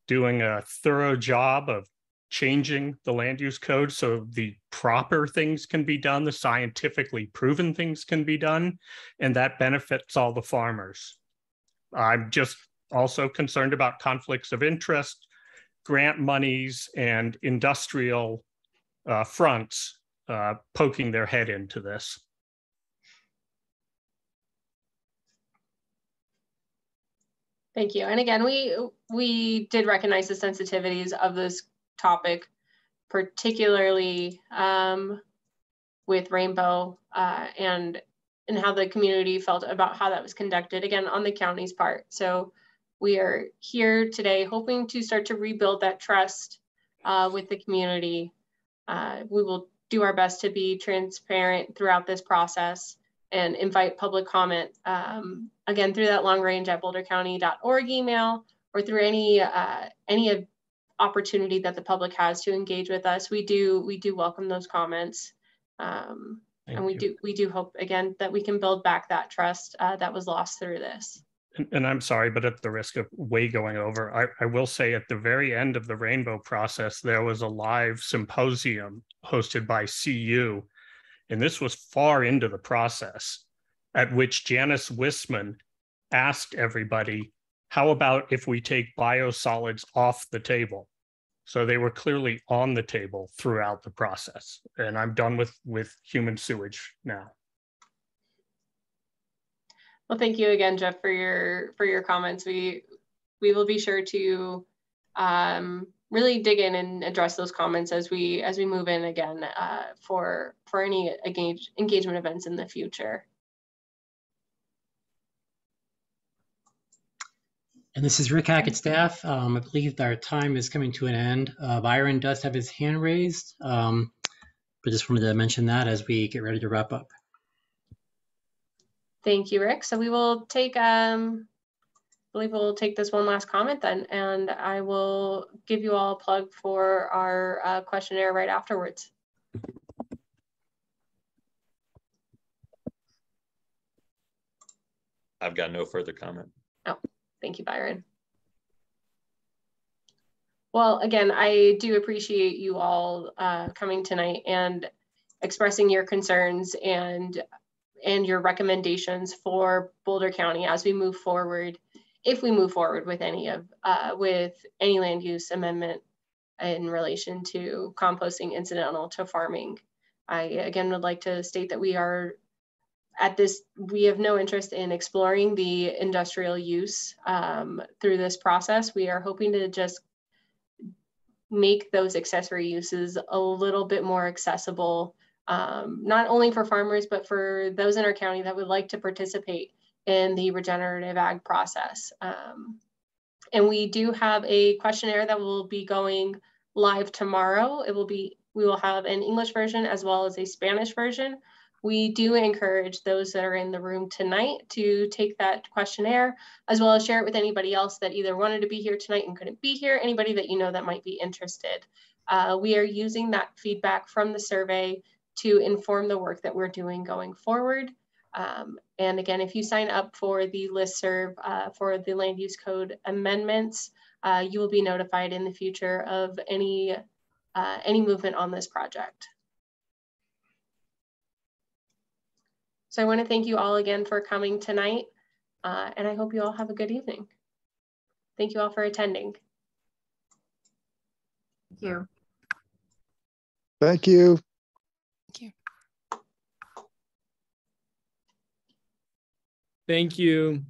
doing a thorough job of changing the land use code so the proper things can be done, the scientifically proven things can be done, and that benefits all the farmers. I'm just also concerned about conflicts of interest, grant monies, and industrial fronts poking their head into this. Thank you. And again, we did recognize the sensitivities of this topic, particularly with Rainbow and how the community felt about how that was conducted, again, on the county's part. So we are here today hoping to start to rebuild that trust with the community. We will do our best to be transparent throughout this process and invite public comment, again, through that longrange@bouldercounty.org email, or through any opportunity that the public has to engage with us. We do welcome those comments. And we do hope, again, that we can build back that trust that was lost through this. And I'm sorry, but at the risk of way going over, I will say at the very end of the Rainbow process, there was a live symposium hosted by CU. And this was far into the process, at which Janice Wisman asked everybody, how about if we take biosolids off the table? So they were clearly on the table throughout the process. And I'm done with human sewage now. Well, thank you again, Jeff, for your comments. We will be sure to really dig in and address those comments as we move in again for any engagement events in the future. And this is Rick Hackett, staff. I believe our time is coming to an end. Byron does have his hand raised, but just wanted to mention that as we get ready to wrap up. Thank you, Rick. So we will take, I believe we'll take this one last comment then, and I will give you all a plug for our questionnaire right afterwards. I've got no further comment. Oh, thank you, Byron. Well, again, I do appreciate you all coming tonight and expressing your concerns and your recommendations for Boulder County as we move forward, if we move forward with any land use amendment in relation to composting incidental to farming. I again would like to state that we have no interest in exploring the industrial use through this process. We are hoping to just make those accessory uses a little bit more accessible, not only for farmers, but for those in our county that would like to participate in the regenerative ag process. And we do have a questionnaire that will be going live tomorrow. We will have an English version as well as a Spanish version. We do encourage those that are in the room tonight to take that questionnaire, as well as share it with anybody else that either wanted to be here tonight and couldn't be here, anybody that you know that might be interested. We are using that feedback from the survey to inform the work that we're doing going forward. And again, if you sign up for the listserv for the land use code amendments, you will be notified in the future of any movement on this project. So I want to thank you all again for coming tonight, and I hope you all have a good evening. Thank you all for attending. Thank you. Thank you. Thank you. Thank you.